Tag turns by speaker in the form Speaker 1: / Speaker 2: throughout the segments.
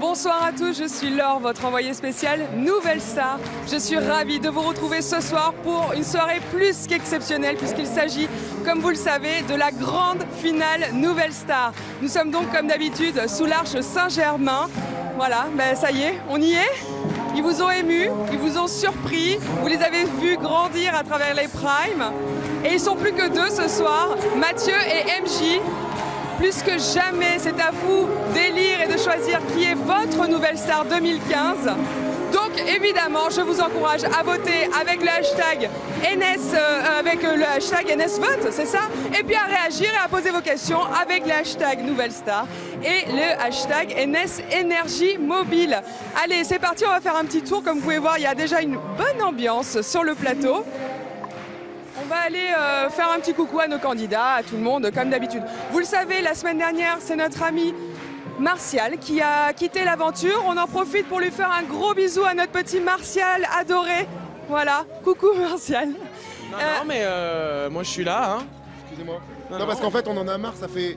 Speaker 1: Bonsoir à tous, je suis Laure, votre envoyée spéciale Nouvelle Star. Je suis ravie de vous retrouver ce soir pour une soirée plus qu'exceptionnelle puisqu'il s'agit, comme vous le savez, de la grande finale Nouvelle Star. Nous sommes donc comme d'habitude sous l'arche Saint-Germain. Voilà, ben ça y est, on y est. Ils vous ont émus, ils vous ont surpris, vous les avez vus grandir à travers les primes. Et ils sont plus que deux ce soir, Mathieu et MJ. Plus que jamais, c'est à vous d'élire et de choisir qui est votre nouvelle star 2015. Donc évidemment, je vous encourage à voter avec le hashtag NSVote, c'est ça? Et puis à réagir et à poser vos questions avec le hashtag Nouvelle Star et le hashtag NS Énergie Mobile. Allez, c'est parti, on va faire un petit tour. Comme vous pouvez voir, il y a déjà une bonne ambiance sur le plateau. On va aller faire un petit coucou à nos candidats, à tout le monde, comme d'habitude. Vous le savez, la semaine dernière, c'est notre ami Martial qui a quitté l'aventure. On en profite pour lui faire un gros bisou à notre petit Martial adoré. Voilà, coucou Martial.
Speaker 2: Non, mais moi je suis là. Hein.
Speaker 3: Excusez-moi. Non, parce qu'en fait, on en a marre. Ça fait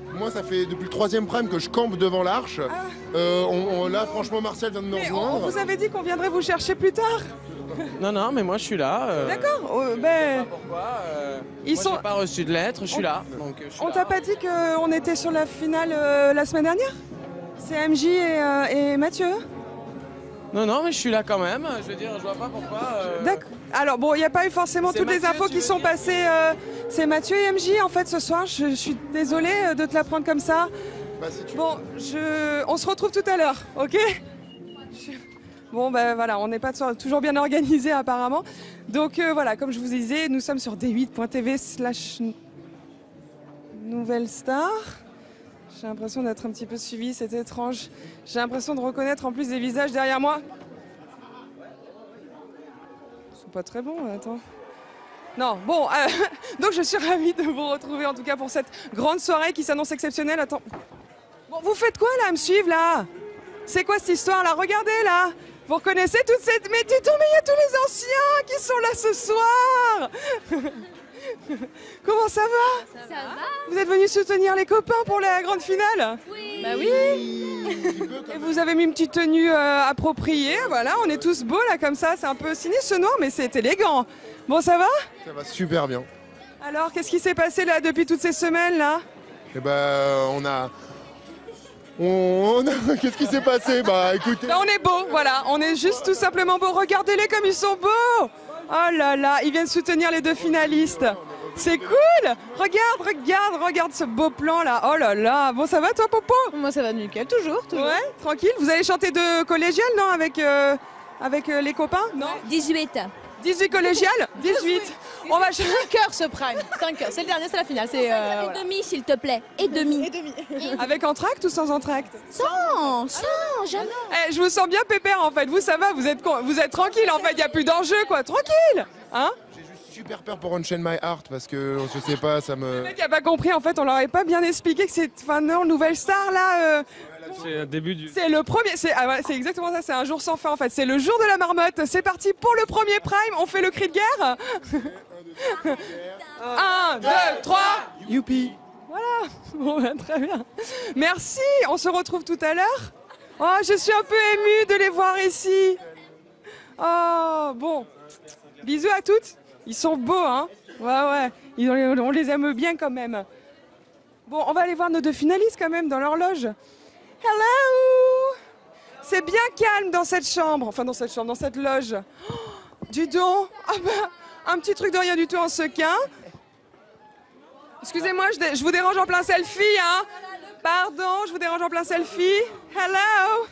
Speaker 3: depuis le 3e prime que je campe devant l'arche. Là, franchement, Martial vient de nous rejoindre.
Speaker 1: On vous avait dit qu'on viendrait vous chercher plus tard.
Speaker 2: Non, mais moi je suis là.
Speaker 1: D'accord.
Speaker 2: Je sais pas pourquoi. J'ai pas reçu de lettre, je suis là. Donc,
Speaker 1: on t'a pas dit qu'on était sur la finale la semaine dernière? C'est MJ et Mathieu?
Speaker 2: Non, mais je suis là quand même. Je veux dire, je vois pas pourquoi.
Speaker 1: D'accord. Alors bon, il n'y a pas eu forcément toutes les infos qui sont passées. C'est Mathieu et MJ en fait ce soir. Je suis désolée de te l'apprendre comme ça.
Speaker 3: Bah, si tu...
Speaker 1: Bon, on se retrouve tout à l'heure, ok? Bon, ben voilà, on n'est pas toujours bien organisé apparemment. Donc voilà, comme je vous disais, nous sommes sur d8.tv/Nouvelle Star. J'ai l'impression d'être un petit peu suivi, c'est étrange. J'ai l'impression de reconnaître en plus des visages derrière moi. Ils sont pas très bons, attends. Non, bon, donc je suis ravie de vous retrouver en tout cas pour cette grande soirée qui s'annonce exceptionnelle. Attends. Bon, vous faites quoi là, à me suivre là? C'est quoi cette histoire là? Regardez là. Vous reconnaissez toute cette... Mais dis-donc, mais il y a tous les anciens qui sont là ce soir. Comment ça va?
Speaker 4: Ça va?
Speaker 1: Vous êtes venus soutenir les copains pour la grande finale?
Speaker 4: Oui.
Speaker 1: Bah oui. Et vous avez mis une petite tenue appropriée, voilà, on est tous beaux là comme ça, c'est un peu sinistre ce noir mais c'est élégant. Bon, ça va?
Speaker 3: Ça va super bien.
Speaker 1: Alors, qu'est-ce qui s'est passé là depuis toutes ces semaines là?
Speaker 3: Eh ben, Qu'est-ce qui s'est passé? Bah écoutez...
Speaker 1: Là, on est beau, voilà, on est juste tout simplement beau. Regardez-les comme ils sont beaux. Oh là là, ils viennent soutenir les deux finalistes. C'est cool. Regarde ce beau plan là. Oh là là. Bon, ça va toi, Popo?
Speaker 4: Moi, ça va nickel, toujours.
Speaker 1: Ouais, tranquille. Vous allez chanter de collégial, non, avec les copains? Non.
Speaker 4: 18.
Speaker 1: 18 collégiales? 18. On va
Speaker 4: 5 heures ce prime. 5 heures. C'est le dernier, c'est la finale. C'est
Speaker 5: Et demi, s'il te plaît. Et demi.
Speaker 1: avec entracte ou sans entracte?
Speaker 5: Sans, jamais.
Speaker 1: Je vous sens bien pépère en fait. Vous, ça va, vous êtes tranquille en fait. Il n'y a plus d'enjeu quoi. Tranquille. Hein?
Speaker 3: J'ai juste super peur pour Unchain My Heart parce que je sais pas, ça me...
Speaker 1: Le mec qui a pas compris en fait. On leur avait pas bien expliqué que c'est... Enfin non, Nouvelle Star là...
Speaker 2: C'est le début du...
Speaker 1: C'est le premier, c'est exactement ça, c'est un jour sans fin en fait, c'est le jour de la marmotte, c'est parti pour le premier prime, on fait le cri de guerre. 1, 2, 3, youpi. Voilà, bon, ben, très bien. Merci, on se retrouve tout à l'heure. Oh, je suis un peu émue de les voir ici. Oh, bon, bisous à toutes, ils sont beaux hein. Ouais, on les aime bien quand même. Bon, on va aller voir nos deux finalistes quand même dans l'horloge. Hello! C'est bien calme dans cette chambre, enfin dans cette loge. Oh, dis donc, un petit truc de rien du tout en sequin. Excusez-moi, je vous dérange en plein selfie, hein? Pardon, je vous dérange en plein selfie. Hello!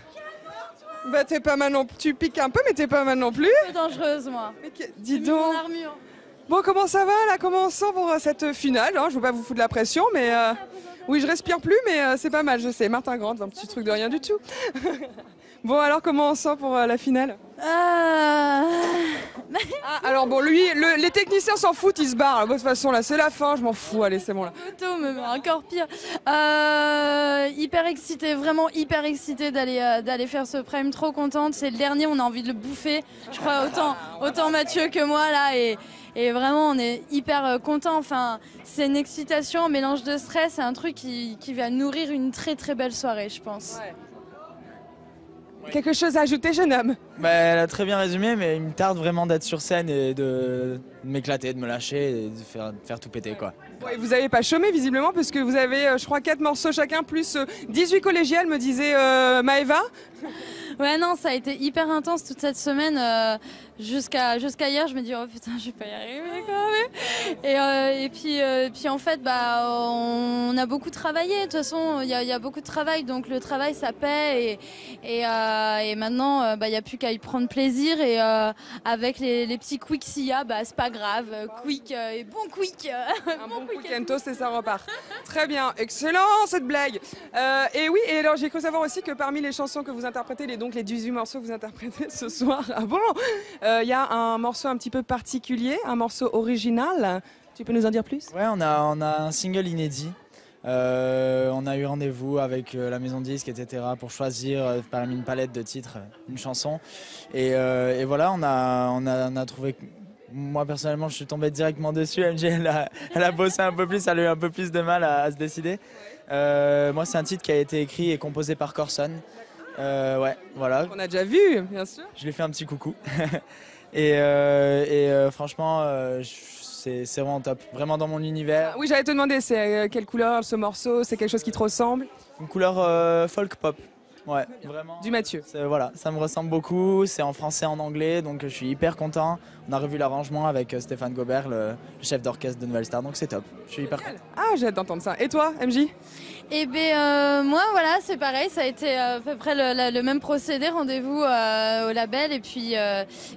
Speaker 1: Bah t'es pas mal non plus, tu piques un peu mais t'es pas mal non plus.
Speaker 4: C'est dangereuse moi.
Speaker 1: Dis donc.
Speaker 4: Mon armure.
Speaker 1: Bon, comment ça va là? Comment on sent pour cette finale hein? Je veux pas vous foutre la pression, mais oui, je respire plus, mais c'est pas mal, je sais. Martin Grant, un petit truc de rien du tout. Bon, alors comment on sent pour la finale? Alors bon, lui, les techniciens s'en foutent, ils se barrent. De toute façon, là, c'est la fin, je m'en fous. Allez, c'est bon là.
Speaker 4: Photo, mais encore pire. Hyper excitée, vraiment hyper excitée d'aller faire ce prime. Trop contente. C'est le dernier, on a envie de le bouffer. Je crois autant Mathieu que moi là. Et vraiment, on est hyper contents. Enfin, c'est une excitation, un mélange de stress. C'est un truc qui va nourrir une très très belle soirée, je pense.
Speaker 1: Ouais. Quelque chose à ajouter, jeune homme?
Speaker 6: Elle a très bien résumé, mais il me tarde vraiment d'être sur scène et de m'éclater, de me lâcher et de faire tout péter, quoi.
Speaker 1: Ouais, vous n'avez pas chômé visiblement, parce que vous avez, je crois, 4 morceaux chacun, plus 18 collégiales, me disait Maëva.
Speaker 4: Ouais, non, ça a été hyper intense toute cette semaine. Jusqu'à hier, je me dis, oh putain, je vais pas y arriver quand même. Et puis en fait, on a beaucoup travaillé. De toute façon, il y a beaucoup de travail, donc le travail, ça paie. Et maintenant, il n'y a plus qu'à y prendre plaisir. Et avec les petits quicks s'il y a, c'est pas grave. Quick et bon quick.
Speaker 1: Un bon quick and toast et ça repart. Très bien, excellent cette blague. Et oui, et alors j'ai cru savoir aussi que parmi les chansons que vous interprétez, les 18 morceaux que vous interprétez ce soir, il y a un morceau un petit peu particulier, un morceau original. Tu peux nous en dire plus?
Speaker 6: Ouais, on a un single inédit. On a eu rendez-vous avec la maison de disque, etc. pour choisir parmi une palette de titres une chanson. Et voilà, on a trouvé... Moi personnellement, je suis tombé directement dessus. MJ, elle a bossé un peu plus, elle a eu un peu plus de mal à se décider. Moi, c'est un titre qui a été écrit et composé par Corson. Ouais, voilà.
Speaker 1: On a déjà vu, bien sûr.
Speaker 6: Je lui ai fait un petit coucou. et franchement, c'est vraiment top. Vraiment dans mon univers.
Speaker 1: Oui, j'allais te demander, c'est quelle couleur ce morceau? C'est quelque chose qui te ressemble?
Speaker 6: Une couleur folk pop. Ouais, vraiment.
Speaker 1: Du Mathieu.
Speaker 6: Voilà, ça me ressemble beaucoup. C'est en français, en anglais, donc je suis hyper content. On a revu l'arrangement avec Stéphane Gobert, le chef d'orchestre de Nouvelle Star, donc c'est top. Je suis hyper content.
Speaker 1: Ah, j'ai hâte d'entendre ça. Et toi, MJ?
Speaker 4: Eh bien, moi, voilà, c'est pareil. Ça a été à peu près le même procédé. Rendez-vous au label. Et puis,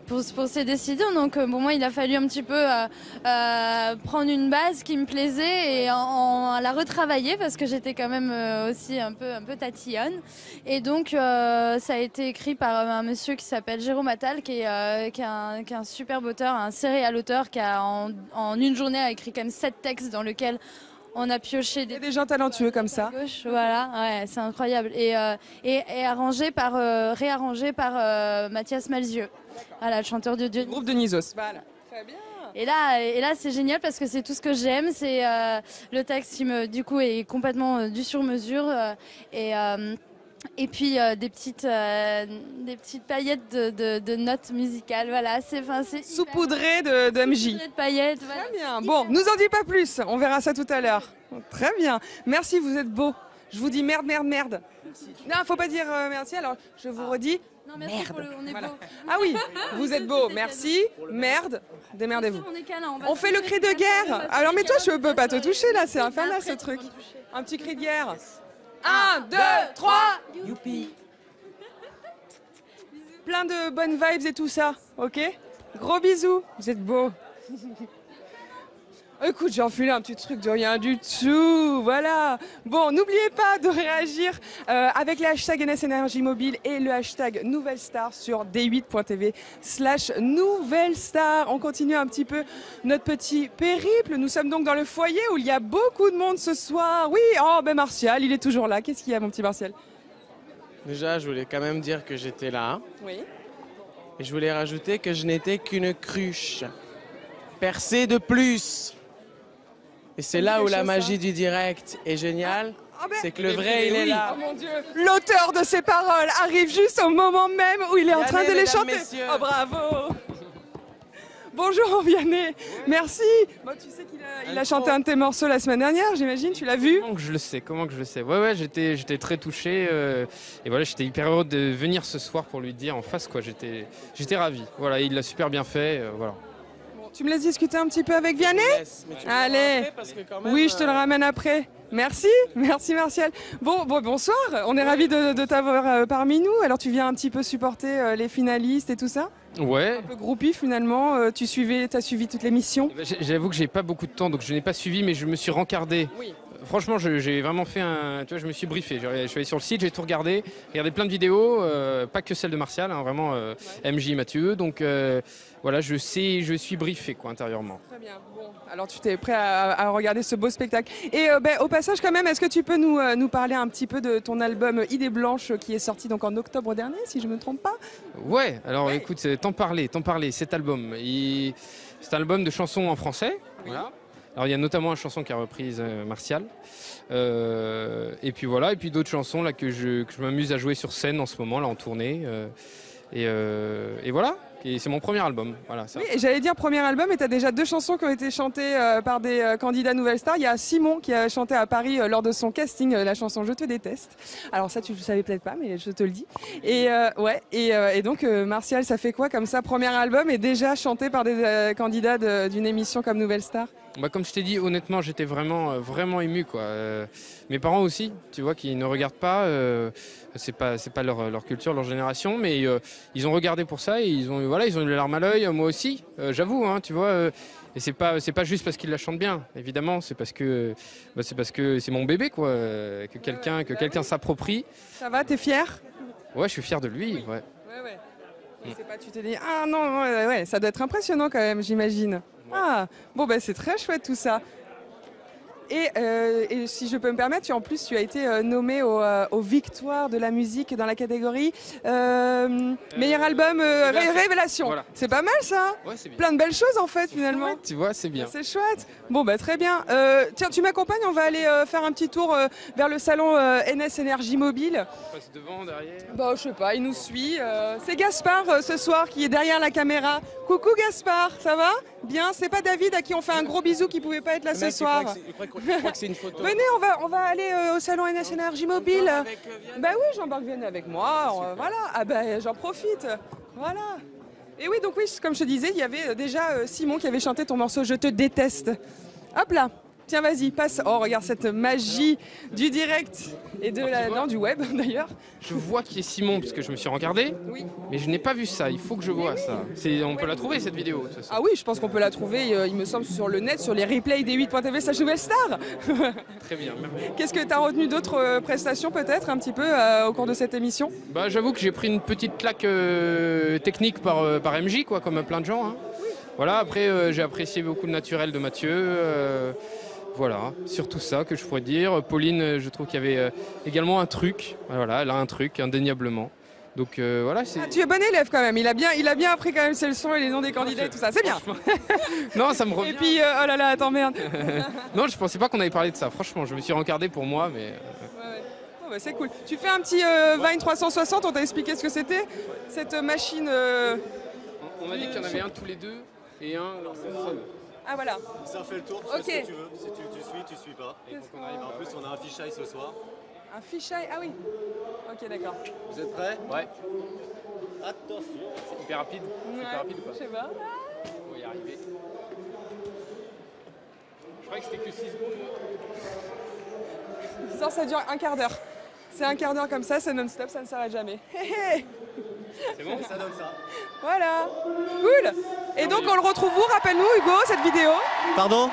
Speaker 4: pour se décider, donc, moi, il a fallu un petit peu prendre une base qui me plaisait et la retravailler parce que j'étais quand même aussi un peu tatillonne. Et donc, ça a été écrit par un monsieur qui s'appelle Jérôme Attal, qui est un superbe auteur, un serial auteur qui a en une journée a écrit quand même 7 textes dans lesquels on a pioché
Speaker 1: des gens talentueux comme ça.
Speaker 4: Gauche, voilà, ouais, c'est incroyable. Et réarrangé par Mathias Malzieu, voilà, le chanteur de Dieu.
Speaker 1: Groupe de Nisos. Voilà. Très bien.
Speaker 4: Et là, c'est génial parce que c'est tout ce que j'aime. C'est le texte qui du coup est complètement du sur-mesure et puis des petites paillettes de notes musicales. Voilà, c'est
Speaker 1: saupoudré de MJ.
Speaker 4: De paillettes. Voilà.
Speaker 1: Très bien. Bon, nous en dis pas plus. On verra ça tout à l'heure. Très bien. Merci, vous êtes beau. Je vous dis merde. Merci. Non, faut pas dire merci. Alors, je vous redis.
Speaker 4: Non, merci
Speaker 1: merde.
Speaker 4: On est
Speaker 1: voilà.
Speaker 4: beau.
Speaker 1: Ah oui, vous êtes beau. Merci. Merde. Démerdez-vous.
Speaker 4: On
Speaker 1: fait le cri de guerre. Alors, mais toi, je peux pas te toucher là. C'est infernal ce truc. Un petit cri de guerre. 1, 2, 3.
Speaker 6: Youpi.
Speaker 1: Plein de bonnes vibes et tout ça, ok? Gros bisous, vous êtes beaux. Écoute, j'ai enfilé un petit truc de rien du tout, voilà. Bon, n'oubliez pas de réagir avec le hashtag NS Énergie Mobile et le hashtag Nouvelle Star sur d8.tv/Nouvelle Star. On continue un petit peu notre petit périple. Nous sommes donc dans le foyer où il y a beaucoup de monde ce soir. Oui, Martial, il est toujours là. Qu'est-ce qu'il y a, mon petit Martial?
Speaker 2: Déjà, je voulais quand même dire que j'étais là.
Speaker 1: Oui.
Speaker 2: Et je voulais rajouter que je n'étais qu'une cruche. Percée de plus. Et c'est là où la magie du direct est géniale. C'est que le vrai, il est là.
Speaker 1: Oh mon Dieu. L'auteur de ces paroles arrive juste au moment même où il est en train de les chanter.
Speaker 2: Messieurs.
Speaker 1: Oh, bravo. Bonjour Vianney, merci. Bon, tu sais qu'il a chanté un de tes morceaux la semaine dernière, j'imagine, tu l'as vu?
Speaker 7: Comment que je le sais Ouais, j'étais très touché et voilà, j'étais hyper heureux de venir ce soir pour lui dire en face quoi. J'étais ravi. Voilà, il l'a super bien fait. Voilà.
Speaker 1: Bon, tu me laisses discuter un petit peu avec Vianney? Allez. Oui, je te le ramène après. Merci Martial. Bon, bonsoir. On est ravis de t'avoir parmi nous. Alors tu viens un petit peu supporter les finalistes et tout ça?
Speaker 7: Ouais.
Speaker 1: Un peu groupie finalement. T'as suivi toute l'émission?
Speaker 7: J'avoue que j'ai pas beaucoup de temps, donc je n'ai pas suivi, mais je me suis rencardé.
Speaker 1: Oui.
Speaker 7: Franchement, j'ai vraiment fait je me suis briefé. Je suis allé sur le site, j'ai tout regardé plein de vidéos, pas que celle de Martial, hein, vraiment MJ Mathieu. Donc voilà, je suis briefé quoi intérieurement.
Speaker 1: Très bien. Bon, alors tu t'es prêt à regarder ce beau spectacle. Et au passage quand même, est-ce que tu peux nous parler un petit peu de ton album Idées Blanches qui est sorti donc en octobre dernier, si je me trompe pas?
Speaker 7: Ouais. Alors écoute, t'en parler. Cet album, c'est un album de chansons en français. Voilà. Alors il y a notamment une chanson qui a reprise Martial. Et puis voilà, et puis d'autres chansons là, que je m'amuse à jouer sur scène en ce moment, là en tournée. Et voilà. Et c'est mon premier album. Voilà, ça.
Speaker 1: Oui, et j'allais dire premier album, et tu as déjà 2 chansons qui ont été chantées par des candidats Nouvelle Star. Il y a Simon qui a chanté à Paris lors de son casting la chanson Je te déteste. Alors ça, tu ne le savais peut-être pas, mais je te le dis. Et, et donc, Martial, ça fait quoi comme ça, premier album et déjà chanté par des candidats d'une émission comme Nouvelle Star?
Speaker 7: Bah, comme je t'ai dit, honnêtement, j'étais vraiment ému, quoi. Mes parents aussi, tu vois, qui ne regardent pas, c'est pas leur culture, leur génération, mais ils ont regardé pour ça et ils ont eu les larmes à l'œil, moi aussi, j'avoue, hein, tu vois. Et c'est pas juste parce qu'ils la chantent bien, évidemment, c'est parce que c'est mon bébé, quoi, que quelqu'un s'approprie.
Speaker 1: Ça va, t'es fier?
Speaker 7: Ouais, je suis fier de lui, ouais.
Speaker 1: C'est pas, tu te dis, ah non, ouais, ça doit être impressionnant quand même, j'imagine. Ah, bon, bah, c'est très chouette tout ça. Et si je peux me permettre, tu as été nommé aux Victoires de la musique dans la catégorie meilleur album Révélation. Voilà. C'est pas mal ça.
Speaker 7: Ouais, c'est bien.
Speaker 1: Plein de belles choses en fait finalement.
Speaker 7: Ouais, tu vois, c'est bien.
Speaker 1: C'est chouette. Bon, bah très bien. Tiens, tu m'accompagnes, on va aller faire un petit tour vers le salon NS Énergie Mobile.
Speaker 7: On passe devant, derrière.
Speaker 1: Bah, je sais pas, il nous suit. C'est Gaspard ce soir qui est derrière la caméra. Coucou Gaspard, ça va? Bien, c'est pas David à qui on fait un gros bisou qui pouvait pas être là ce soir.
Speaker 7: Je crois que c'est une photo.
Speaker 1: Venez, on va aller au salon NS Énergie Mobile. Bah oui, Jean-Marc, venez avec moi. Voilà, ah bah j'en profite. Voilà. Et oui, donc oui, comme je te disais, il y avait déjà Simon qui avait chanté ton morceau Je te déteste. Hop là. Tiens, vas-y, passe. Oh, regarde cette magie du direct et du web d'ailleurs.
Speaker 7: Je vois qui est Simon parce que je me suis regardé,
Speaker 1: oui.
Speaker 7: Mais je n'ai pas vu ça. Il faut que je vois ça. On peut la trouver cette vidéo. De toute façon.
Speaker 1: Ah oui, je pense qu'on peut la trouver. Il me semble sur le net, sur les replays des 8.tv/Nouvelle Star.
Speaker 7: Très bien. Merci.
Speaker 1: Qu'est-ce que tu as retenu d'autres prestations peut-être un petit peu au cours de cette émission?
Speaker 7: Bah, j'avoue que j'ai pris une petite claque technique par MJ, quoi, comme plein de gens. Hein. Oui. Voilà. Après, j'ai apprécié beaucoup le naturel de Mathieu. Voilà, surtout ça que je pourrais dire. Pauline, je trouve qu'il y avait également un truc. Voilà, elle a un truc, indéniablement. Donc voilà.
Speaker 1: Tu es bon élève quand même. Il a bien appris quand même ses leçons et les noms des candidats et tout ça. C'est bien.
Speaker 7: Non, ça me revient.
Speaker 1: Et puis, oh là là, attends, merde.
Speaker 7: Non, je pensais pas qu'on avait parlé de ça. Franchement, je me suis rencardé pour moi, mais.
Speaker 1: Ouais. Oh, bah, c'est cool. Tu fais un petit Vine 360. On t'a expliqué ce que c'était cette machine.
Speaker 7: On m'a dit qu'il y en avait un tous les deux et un seul.
Speaker 1: Ah voilà.
Speaker 8: Ça fait le tour, tu fais ce que tu veux. Si tu suis pas. Et pour qu'on arrive, en plus on a un fisheye ce soir.
Speaker 1: Un fisheye, ah oui. Ok, d'accord.
Speaker 8: Vous êtes prêts?
Speaker 7: Ouais.
Speaker 8: Attention.
Speaker 7: C'est hyper rapide.
Speaker 1: Ouais.
Speaker 7: Hyper rapide ou pas?
Speaker 1: Je sais pas.
Speaker 7: On va y arriver. Je croyais que c'était que 6 secondes.
Speaker 1: Ça dure un quart d'heure. C'est un quart d'heure comme ça, c'est non-stop, ça ne s'arrête jamais.
Speaker 7: C'est bon,
Speaker 8: ça donne ça.
Speaker 1: Voilà, cool. Et donc on le retrouve où? Rappelle-nous Hugo, cette vidéo.
Speaker 8: Pardon?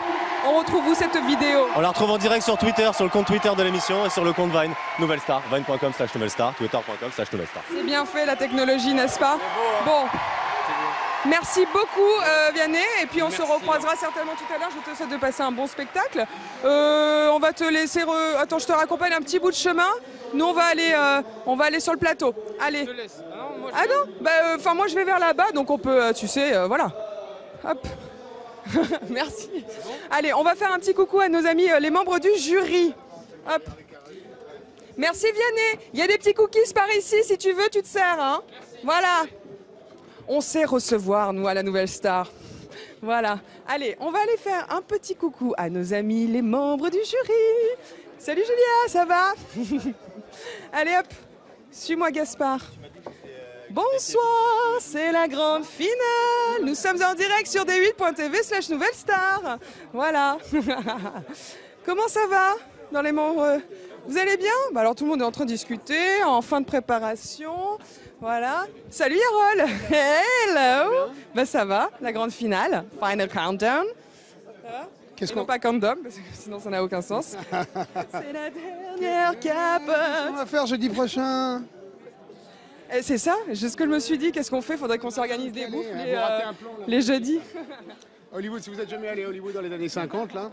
Speaker 1: On retrouve où cette vidéo?
Speaker 8: On la retrouve en direct sur Twitter, sur le compte Twitter de l'émission et sur le compte Vine, Nouvelle Star, vine.com/Nouvelle Star, twitter.com/Nouvelle Star.
Speaker 1: C'est bien fait la technologie, n'est-ce pas? Bon. Merci beaucoup Vianney, et puis on se recroisera certainement tout à l'heure. Je te souhaite de passer un bon spectacle. On va te laisser... Attends, je te raccompagne un petit bout de chemin. Nous on va aller sur le plateau. Allez.
Speaker 7: Je te laisse.
Speaker 1: Ah non, bah, moi je vais vers là-bas, donc on peut, tu sais, voilà. Hop. Merci. Bon. Allez, on va faire un petit coucou à nos amis, les membres du jury. Hop. Merci Vianney. Il y a des petits cookies par ici, si tu veux, tu te sers. Hein. Voilà. On sait recevoir, nous, à la Nouvelle Star. Voilà. Allez, on va aller faire un petit coucou à nos amis, les membres du jury. Salut Julia, ça va? Allez hop, suis-moi Gaspard. Bonsoir, c'est la grande finale. Nous sommes en direct sur d8.tv/Nouvelle Star. Voilà. Comment ça va dans les membres? Vous allez bien? Bah alors tout le monde est en train de discuter, en fin de préparation. Voilà. Salut Yarol. Hello. Bah ça va, la grande finale. Final countdown. Ça va? Qu'est-ce qu'on pas countdown, parce que sinon ça n'a aucun sens. C'est la dernière capote.
Speaker 9: Qu'est-ce qu'on va faire jeudi prochain?
Speaker 1: C'est ça, c'est ce que je me suis dit. Qu'est-ce qu'on fait? Faudrait qu'on s'organise des bouffes les jeudis.
Speaker 9: Hollywood, si vous n'êtes jamais allé à Hollywood dans les années 50, là.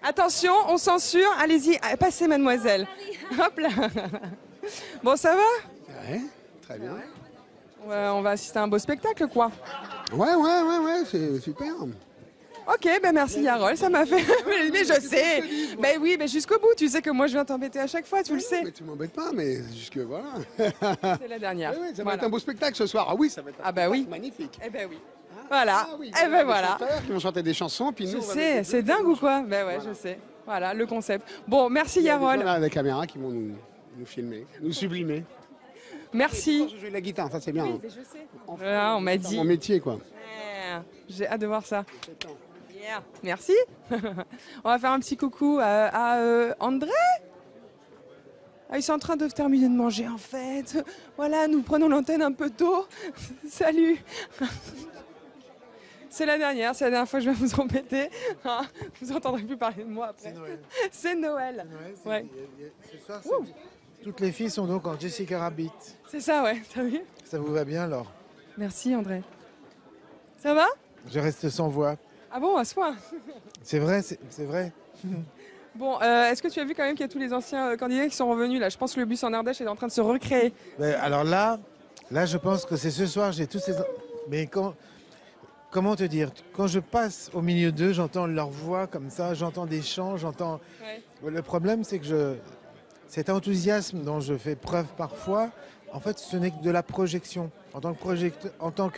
Speaker 1: Attention, on censure. Allez-y, passez mademoiselle. Hop là. Bon, ça va?
Speaker 9: Ouais, très bien.
Speaker 1: Ouais, on va assister à un beau spectacle, quoi.
Speaker 9: Ouais, c'est super.
Speaker 1: Ok, ben merci Yarol, ça m'a fait... mais je sais. Ben oui, mais jusqu'au bout, tu sais que moi je viens t'embêter à chaque fois, tu le sais.
Speaker 9: Mais tu m'embêtes pas, mais jusque voilà.
Speaker 1: C'est la dernière.
Speaker 9: Oui, ça va être un beau spectacle ce soir. Ah oui, ça va être un spectacle magnifique.
Speaker 1: Eh ben oui. Voilà.
Speaker 9: Ah oui,
Speaker 1: eh ben voilà.
Speaker 9: Des chanteurs qui vont chanter des chansons, puis nous.
Speaker 1: Je sais, c'est dingue ou quoi? Ben ouais, je sais. Voilà, le concept. Bon, merci Yarol.
Speaker 9: Il y a des caméras qui vont nous filmer, nous sublimer.
Speaker 1: Merci.
Speaker 9: Je joue de la guitare, ça c'est bien.
Speaker 1: Oui, je sais. Voilà, on m'a dit.
Speaker 9: Mon métier, quoi.
Speaker 1: J'ai hâte de voir ça. Yeah. Merci. On va faire un petit coucou à André. Ah, ils sont en train de terminer de manger en fait. Voilà, nous prenons l'antenne un peu tôt. Salut. C'est la dernière fois que je vais vous embêter. Vous n'entendrez plus parler de moi après. C'est Noël. Ouais.
Speaker 10: Ce soir, toutes les filles sont donc en Jessica Rabbit.
Speaker 1: C'est ça, ouais. T'as vu?
Speaker 10: Ça vous va bien alors?
Speaker 1: Merci André. Ça va?
Speaker 10: Je reste sans voix.
Speaker 1: Ah bon, à ce point?
Speaker 10: C'est vrai, c'est vrai.
Speaker 1: Bon, est-ce que tu as vu quand même qu'il y a tous les anciens candidats qui sont revenus là? Je pense que le bus en Ardèche est en train de se recréer.
Speaker 10: Alors là, je pense que c'est ce soir, j'ai tous ces... Mais comment te dire? Quand je passe au milieu d'eux, j'entends leur voix comme ça, j'entends des chants, j'entends... Ouais. Le problème, c'est que cet enthousiasme dont je fais preuve parfois, en fait, ce n'est que de la projection. En tant que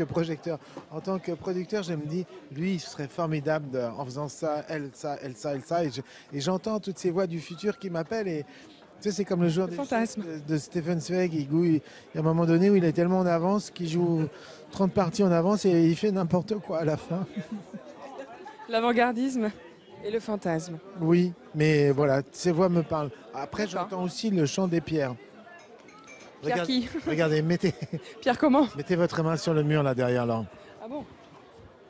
Speaker 10: projecteur, en tant que producteur, je me dis, lui, il serait formidable en faisant ça, elle, ça, elle, ça, elle, ça. Et j'entends toutes ces voix du futur qui m'appellent. Et tu sais, c'est comme le joueur de Stephen Zweig. Il y a un moment donné où il est tellement en avance qu'il joue 30 parties en avance et il fait n'importe quoi à la fin.
Speaker 1: L'avant-gardisme et le fantasme.
Speaker 10: Oui, mais voilà, ces voix me parlent. Après, j'entends aussi le chant des pierres.
Speaker 1: Pierre qui?
Speaker 10: Regardez, mettez...
Speaker 1: Pierre comment?
Speaker 10: Mettez votre main sur le mur là derrière là.
Speaker 1: Ah bon?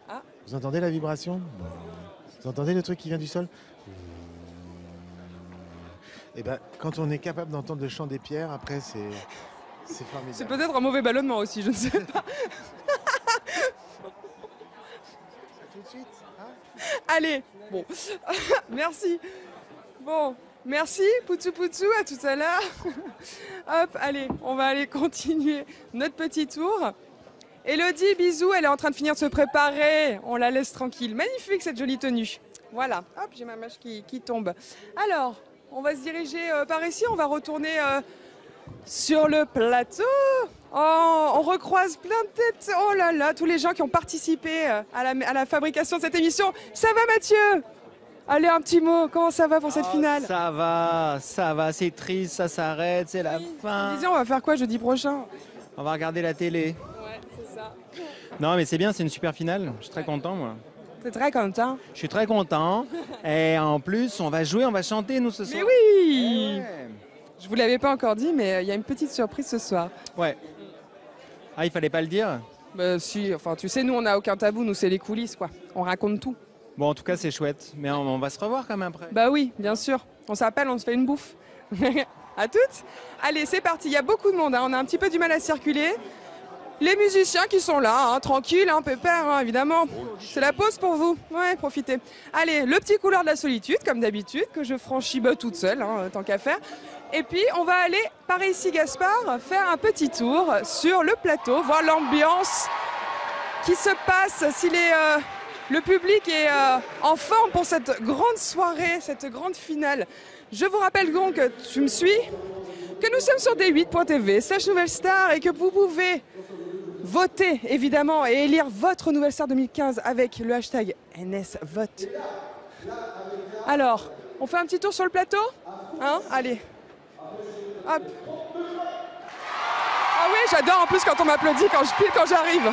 Speaker 1: Ah.
Speaker 10: Vous entendez la vibration? Vous entendez le truc qui vient du sol? Et ben, quand on est capable d'entendre le chant des pierres, après c'est formidable.
Speaker 1: C'est peut-être un mauvais ballonnement aussi, je ne sais pas.
Speaker 10: Tout de suite, hein?
Speaker 1: Allez, bon, merci. Bon. Merci, Poutou Poutou, à tout à l'heure. Hop, allez, on va aller continuer notre petit tour. Elodie, bisous, elle est en train de finir de se préparer. On la laisse tranquille. Magnifique cette jolie tenue. Voilà, hop, j'ai ma mèche qui tombe. Alors, on va se diriger par ici, on va retourner sur le plateau. Oh, on recroise plein de têtes. Oh là là, tous les gens qui ont participé à la fabrication de cette émission. Ça va Mathieu? Allez, un petit mot, comment ça va pour cette finale?
Speaker 11: Ça va, c'est triste, ça s'arrête, c'est la fin.
Speaker 1: On va faire quoi jeudi prochain?
Speaker 11: On va regarder la télé.
Speaker 1: Ouais, c'est ça.
Speaker 11: Non, mais c'est bien, c'est une super finale, je suis très content moi.
Speaker 1: T'es très content?
Speaker 11: Je suis très content, et en plus, on va jouer, on va chanter nous ce soir.
Speaker 1: Mais oui ouais. Je vous l'avais pas encore dit, mais il y a une petite surprise ce soir.
Speaker 11: Ouais. Ah, il fallait pas le dire?
Speaker 1: Bah si, enfin tu sais, nous on n'a aucun tabou, nous c'est les coulisses quoi, on raconte tout.
Speaker 11: Bon, en tout cas, c'est chouette. Mais on va se revoir quand même après.
Speaker 1: Bah oui, bien sûr. On s'appelle, on se fait une bouffe. À toutes. Allez, c'est parti. Il y a beaucoup de monde. Hein. On a un petit peu du mal à circuler. Les musiciens qui sont là, hein, tranquille, hein, pépère, hein, évidemment. C'est la pause pour vous. Ouais, profitez. Allez, le petit couloir de la solitude, comme d'habitude, que je franchis toute seule, hein, tant qu'à faire. Et puis, on va aller, par ici, Gaspard, faire un petit tour sur le plateau, voir l'ambiance qui se passe, si le public est en forme pour cette grande soirée, cette grande finale. Je vous rappelle donc, tu me suis, que nous sommes sur d8.tv/nouvellestar et que vous pouvez voter évidemment et élire votre nouvelle star 2015 avec le hashtag NSVote. Alors, on fait un petit tour sur le plateau, hein? Allez. Hop. Ah oui, j'adore en plus quand on m'applaudit quand j'arrive.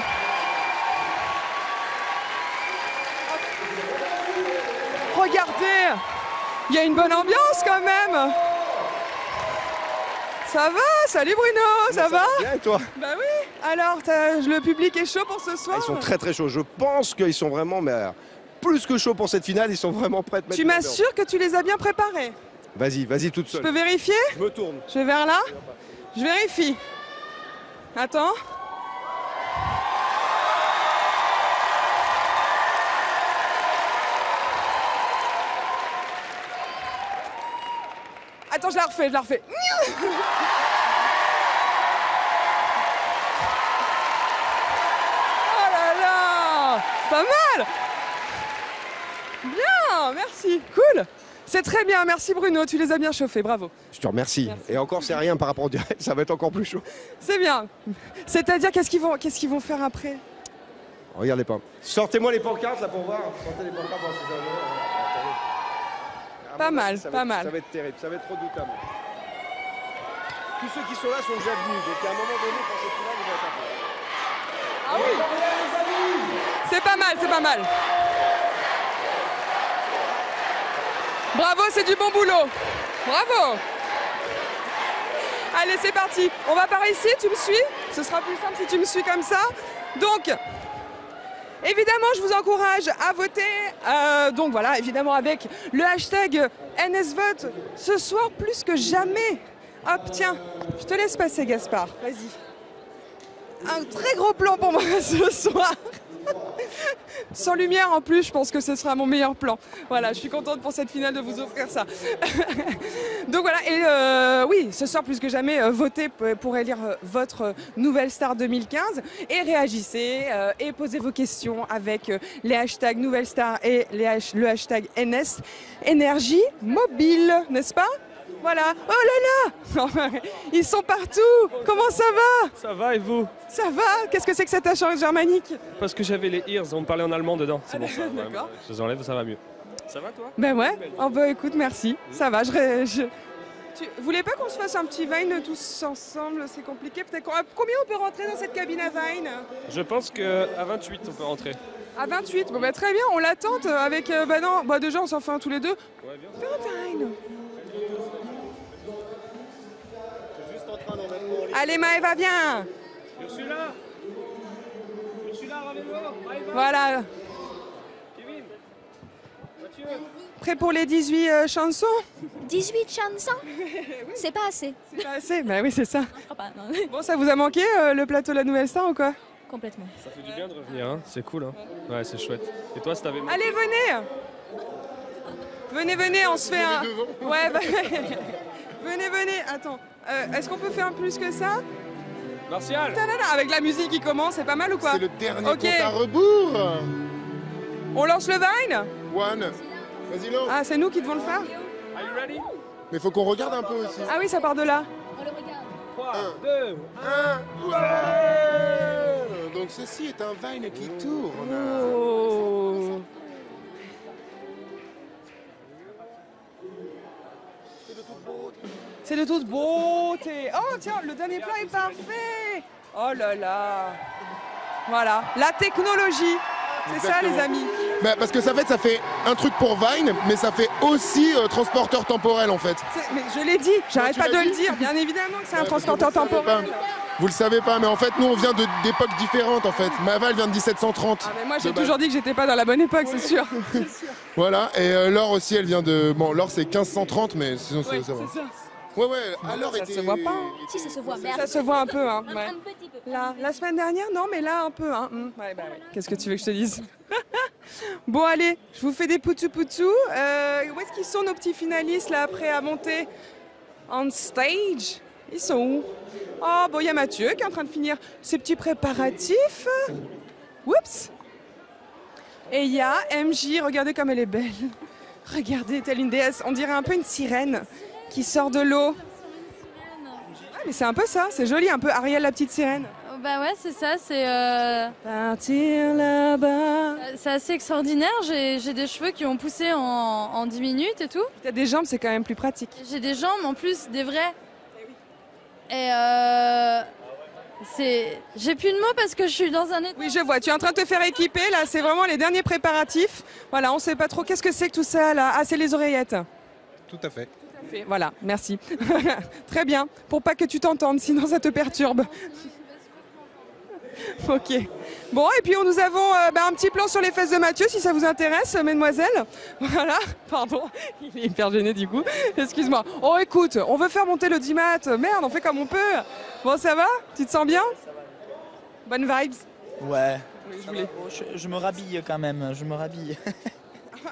Speaker 1: Regardez, il y a une bonne ambiance quand même. Ça va? Salut Bruno, ça va?
Speaker 12: Bien et toi?
Speaker 1: Bah oui. Alors, le public est chaud pour ce soir?
Speaker 12: Ils sont très très chauds. Je pense qu'ils sont vraiment plus que chauds pour cette finale. Ils sont vraiment prêts à te mettre.
Speaker 1: Tu m'assures que tu les as bien préparés?
Speaker 12: Vas-y toute seule.
Speaker 1: Je peux vérifier?
Speaker 12: Je me tourne.
Speaker 1: Je vais vers là? Je vérifie. Attends. Attends, je la refais. Oh là là! Pas mal! Bien, merci. Cool. C'est très bien, merci Bruno, tu les as bien chauffés, bravo.
Speaker 12: Je te remercie.
Speaker 1: Merci.
Speaker 12: Et encore, c'est rien par rapport au direct, ça va être encore plus chaud.
Speaker 1: C'est bien. C'est-à-dire, qu'est-ce qu'ils vont faire après?
Speaker 12: Regardez pas. Sortez-moi les pancartes là pour voir. Sortez les pancartes pour ce
Speaker 1: Pas mal, pas mal.
Speaker 12: Ça va être terrible, ça va être redoutable. Tous ceux qui sont là sont déjà venus, donc à un moment donné, pour cette finale, ils vont être un peu.
Speaker 1: Ah oui. C'est pas mal, c'est pas mal. Bravo, c'est du bon boulot. Bravo. Allez, c'est parti. On va par ici, tu me suis? Ce sera plus simple si tu me suis comme ça. Donc, évidemment, je vous encourage à voter. Donc voilà, évidemment, avec le hashtag NSVote, ce soir plus que jamais. Hop, tiens, je te laisse passer, Gaspard. Vas-y. Un très gros plan pour moi ce soir. Sans lumière en plus, je pense que ce sera mon meilleur plan. Voilà, je suis contente pour cette finale de vous offrir ça. Donc voilà, et oui, ce soir plus que jamais, votez pour élire votre nouvelle star 2015 et réagissez et posez vos questions avec les hashtags nouvelle star et le hashtag NS, énergie mobile, n'est-ce pas? Voilà. Oh là là. Ils sont partout. Comment ça va?
Speaker 13: Ça va et vous?
Speaker 1: Ça va. Qu'est-ce que c'est que cet accent germanique?
Speaker 13: Parce que j'avais les ears, on me parlait en allemand dedans, c'est bon ça.
Speaker 1: D'accord.
Speaker 13: Je les enlève, ça va mieux. Ça va toi?
Speaker 1: Ben ouais. Oh bah écoute, merci. Ça va. Tu voulais pas qu'on se fasse un petit Vine tous ensemble? C'est compliqué. Peut-être combien on peut rentrer dans cette cabine à Vine?
Speaker 13: Je pense qu'à 28 on peut rentrer.
Speaker 1: À 28. Bon bah très bien. On l'attente avec. Bah non. Bah déjà on s'en fait un tous les deux.
Speaker 13: Ouais, bien.
Speaker 1: Faire un Vine. Allez Maëva, viens.
Speaker 13: Ursula, ramène-moi.
Speaker 1: Voilà.
Speaker 13: Kevin, Mathieu.
Speaker 1: Prêt pour les 18 chansons?
Speaker 5: 18 chansons? C'est pas assez.
Speaker 1: C'est pas assez? Bah oui, c'est ça. Bon, ça vous a manqué le plateau de la Nouvelle Star ou quoi?
Speaker 5: Complètement.
Speaker 13: Ça fait du bien de revenir, hein. C'est cool. Hein. Ouais, c'est chouette. Et toi, ça t'avait manqué?
Speaker 1: Allez, venez, on se fait un... Ouais, bah... venez, attends. Est-ce qu'on peut faire plus que ça?
Speaker 13: Martial!
Speaker 1: Avec la musique qui commence, c'est pas mal ou quoi?
Speaker 3: C'est le dernier compte à rebours.
Speaker 1: On lance le Vine?
Speaker 3: One. Vas-y, lance.
Speaker 1: Ah, c'est nous qui devons le faire?
Speaker 13: Are you ready?
Speaker 3: Mais faut qu'on regarde un peu aussi.
Speaker 1: Ah oui, ça part de là.
Speaker 5: On le regarde.
Speaker 13: 3, 2,
Speaker 3: 1. Ouais. Donc ceci est un Vine qui tourne.
Speaker 1: Oh. C'est de toute beauté. Oh tiens, le dernier plat est parfait. Oh là là. Voilà, la technologie. C'est ça les amis.
Speaker 3: Bah, parce que ça fait un truc pour Vine, mais ça fait aussi transporteur temporel en fait.
Speaker 1: Mais je l'ai dit, j'arrête pas de le dire. Bien évidemment que c'est un transporteur temporel.
Speaker 3: Vous le savez pas, mais en fait nous on vient d'époques différentes en fait. Maëva elle vient de 1730.
Speaker 1: Ah, mais moi j'ai toujours dit que j'étais pas dans la bonne époque, c'est sûr.
Speaker 3: Voilà, et Laure aussi elle vient de... Bon, Laure c'est 1530, mais sinon
Speaker 1: Ouais,
Speaker 3: ça va.
Speaker 1: c'est ça.
Speaker 3: Ouais, alors
Speaker 1: ça se voit pas.
Speaker 5: Si, ça se voit. Mais
Speaker 1: Ça se voit un peu, hein. Ouais.
Speaker 5: Un petit peu.
Speaker 1: La semaine dernière, non, mais là un peu, hein. Ouais. Qu'est-ce que tu veux que je te dise? Bon, allez, je vous fais des poutou-poutou. Où est-ce qu'ils sont nos petits finalistes là après à monter on stage? Ils sont où? Oh, bon, il y a Mathieu qui est en train de finir ses petits préparatifs. Oups. Et il y a MJ, regardez comme elle est belle. Regardez, telle une déesse, on dirait un peu une sirène qui sort de l'eau. Ah, mais c'est un peu ça, c'est joli, un peu Ariel la petite sirène.
Speaker 4: Bah ouais, c'est ça, c'est...
Speaker 1: Partir là-bas.
Speaker 4: C'est assez extraordinaire, j'ai des cheveux qui ont poussé en 10 minutes et tout.
Speaker 1: T'as des jambes, c'est quand même plus pratique.
Speaker 4: J'ai des jambes, en plus, des vraies. Et j'ai plus de mots parce que je suis dans un état...
Speaker 1: Oui, je vois, tu es en train de te faire équiper, là, c'est vraiment les derniers préparatifs. Voilà, on sait pas trop, qu'est-ce que c'est que tout ça, là? Ah, c'est les oreillettes.
Speaker 3: Tout à fait.
Speaker 1: Voilà, merci. Très bien, pour pas que tu t'entendes, sinon ça te perturbe. Ok. Bon, et puis nous avons un petit plan sur les fesses de Mathieu, si ça vous intéresse, mesdemoiselles. Voilà, pardon, il est hyper gêné du coup. Excuse-moi. Oh, écoute, on veut faire monter le dimat. Merde, on fait comme on peut. Bon, ça va? Tu te sens bien? Bonne vibes?
Speaker 6: Ouais.
Speaker 1: Oui,
Speaker 6: je me rhabille quand même, je me rhabille.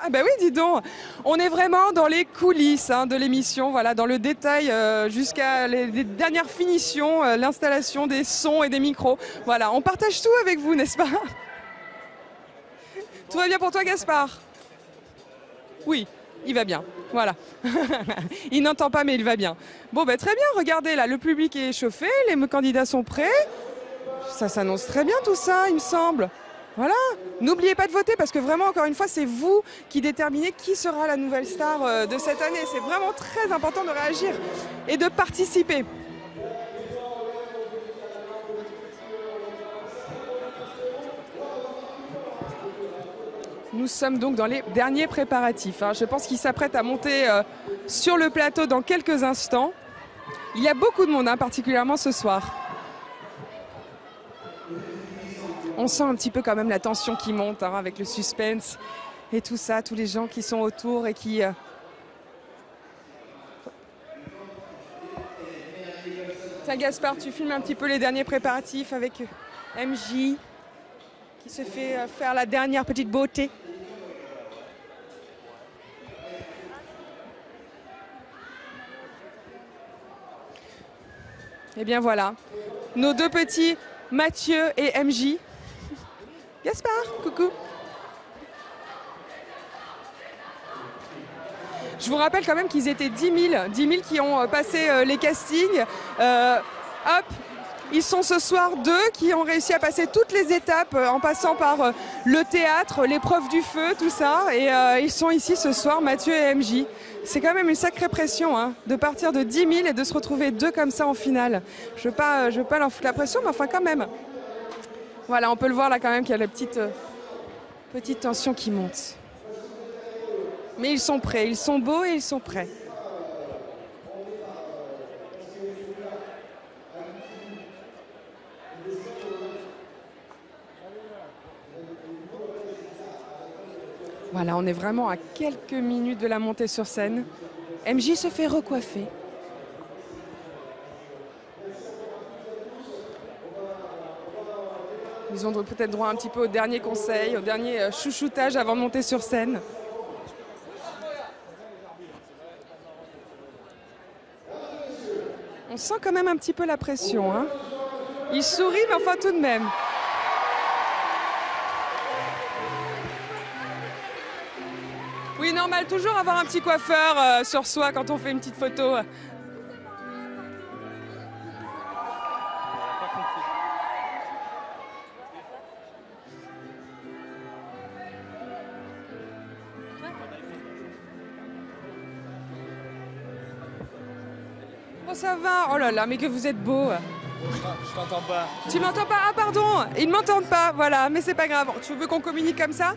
Speaker 1: Ah bah oui, dis donc, on est vraiment dans les coulisses de l'émission, voilà, dans le détail jusqu'à les dernières finitions, l'installation des sons et des micros. Voilà, on partage tout avec vous, n'est-ce pas? Tout va bien pour toi, Gaspard? Oui, il va bien. Voilà. Il n'entend pas, mais il va bien. Bon, ben, très bien. Regardez, là, le public est chauffé. Les candidats sont prêts. Ça s'annonce très bien, tout ça, il me semble. Voilà. N'oubliez pas de voter parce que vraiment, encore une fois, c'est vous qui déterminez qui sera la nouvelle star de cette année. C'est vraiment très important de réagir et de participer. Nous sommes donc dans les derniers préparatifs. Je pense qu'il s'apprête à monter sur le plateau dans quelques instants. Il y a beaucoup de monde, particulièrement ce soir. On sent un petit peu quand même la tension qui monte avec le suspense et tout ça, tous les gens qui sont autour et qui... Tiens Gaspard, tu filmes un petit peu les derniers préparatifs avec MJ qui se fait faire la dernière petite beauté. Et bien voilà, nos deux petits Mathieu et MJ. Gaspard, coucou. Je vous rappelle quand même qu'ils étaient 10 000 qui ont passé les castings. Hop, ils sont ce soir 2 qui ont réussi à passer toutes les étapes en passant par le théâtre, l'épreuve du feu, tout ça. Et ils sont ici ce soir, Mathieu et MJ. C'est quand même une sacrée pression de partir de 10 000 et de se retrouver 2 comme ça en finale. Je veux pas leur foutre la pression, mais enfin quand même. Voilà, on peut le voir là quand même qu'il y a la petite tension qui monte. Mais ils sont prêts, ils sont beaux et ils sont prêts. Voilà, on est vraiment à quelques minutes de la montée sur scène. MJ se fait recoiffer. Ils ont peut-être droit un petit peu au dernier conseil, au dernier chouchoutage avant de monter sur scène. On sent quand même un petit peu la pression. Il sourit, mais enfin tout de même. Oui, normal, toujours avoir un petit coiffeur sur soi quand on fait une petite photo. Oh, ça va. Oh là là, mais que vous êtes beau.
Speaker 6: Je t'entends pas.
Speaker 1: Tu m'entends pas? Ah pardon, ils ne m'entendent pas, voilà, mais c'est pas grave. Tu veux qu'on communique comme ça?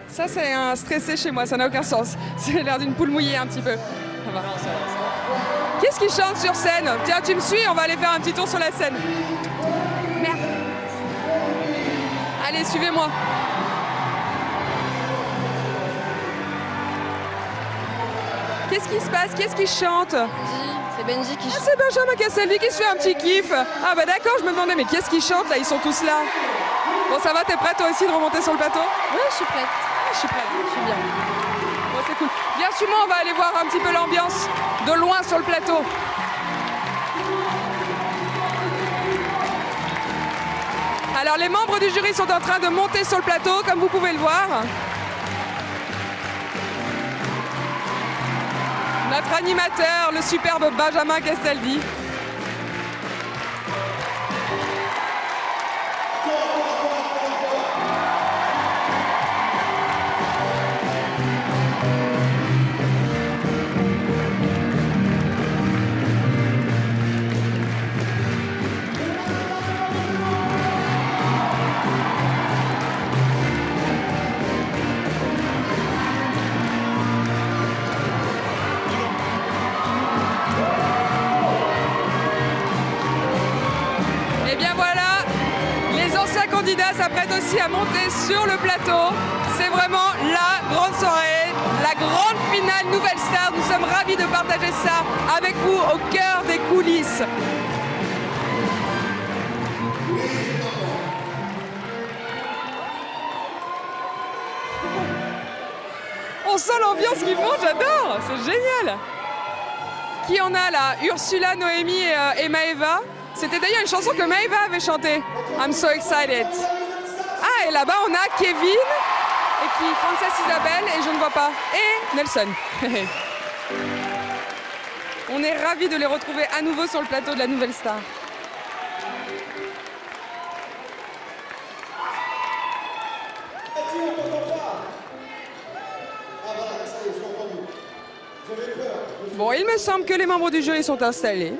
Speaker 1: Ça, c'est un stressé chez moi, ça n'a aucun sens. C'est l'air d'une poule mouillée un petit peu. Ça va. Qu'est-ce qui chante sur scène? Tiens, tu me suis, on va aller faire un petit tour sur la scène. Merde. Allez, suivez-moi. Qu'est-ce qui se passe? Qu'est-ce qui chante?
Speaker 14: C'est Benji qui chante.
Speaker 1: Ah, c'est Benjamin Castaldi qui se fait un petit kiff. Ah bah d'accord, je me demandais, mais qu'est-ce qui chante là? Ils sont tous là. Bon, ça va, t'es prête toi aussi de remonter sur le plateau?
Speaker 14: Oui, je suis prête.
Speaker 1: Je suis prête.
Speaker 14: Je suis bien.
Speaker 1: Bon, c'est cool. Viens, suis-moi, on va aller voir un petit peu l'ambiance de loin sur le plateau. Alors, les membres du jury sont en train de monter sur le plateau, comme vous pouvez le voir. Notre animateur, le superbe Benjamin Castaldi. S'apprête aussi à monter sur le plateau. C'est vraiment la grande soirée, la grande finale Nouvelle Star. Nous sommes ravis de partager ça avec vous au cœur des coulisses. On sent l'ambiance qui monte, j'adore, c'est génial. Qui en a là? Ursula, Noémie et Maëva. C'était d'ailleurs une chanson que Maëva avait chantée. I'm so excited. Ah, et Et là-bas, on a Kevin, et puis Frances Isabelle, et je ne vois pas, et Nelson. On est ravis de les retrouver à nouveau sur le plateau de la Nouvelle Star. Bon, il me semble que les membres du jury sont installés,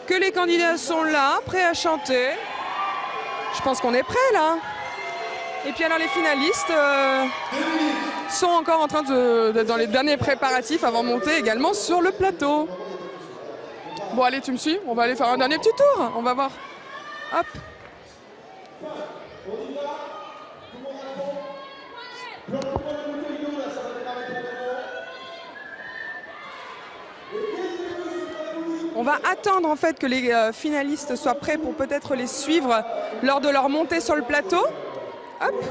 Speaker 1: que les candidats sont là, prêts à chanter. Je pense qu'on est prêts là. Et puis alors les finalistes sont encore en train dans les derniers préparatifs avant de monter également sur le plateau. Bon allez, tu me suis? On va aller faire un dernier petit tour. On va voir. Hop. On va attendre en fait que les finalistes soient prêts pour peut-être les suivre lors de leur montée sur le plateau. Hop.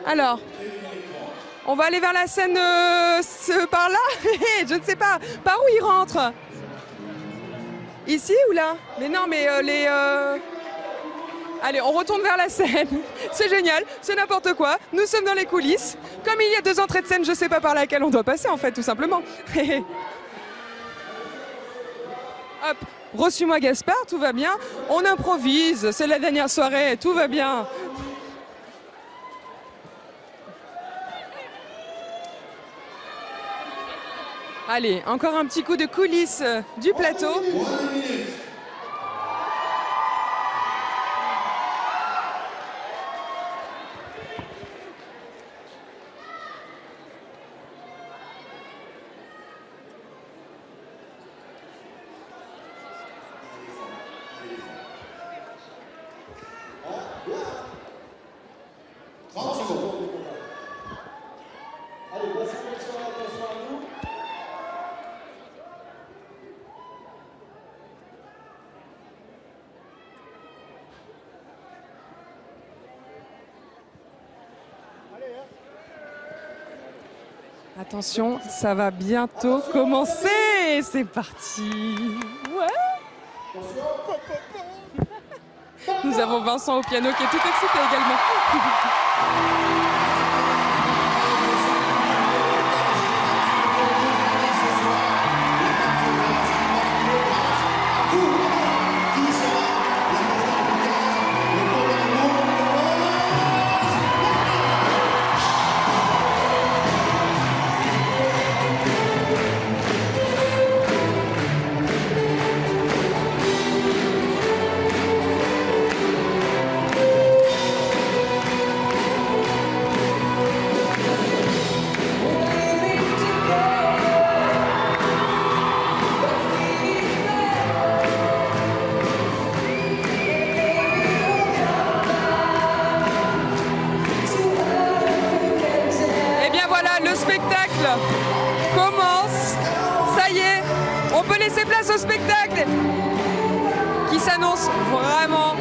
Speaker 1: Alors, on va aller vers la scène par là. Je ne sais pas. Par où ils rentrent? Ici ou là? Mais non, mais les... Allez, on retourne vers la scène. C'est génial, c'est n'importe quoi. Nous sommes dans les coulisses. Comme il y a 2 entrées de scène, je ne sais pas par laquelle on doit passer en fait, tout simplement. Hop, reçu-moi Gaspard, tout va bien. On improvise, c'est la dernière soirée, tout va bien. Allez, encore un petit coup de coulisses du plateau. Attention, ça va bientôt commencer. C'est parti. Ouais. Nous avons Vincent au piano qui est tout excité également. Commence. Ça y est, on peut laisser place au spectacle qui s'annonce vraiment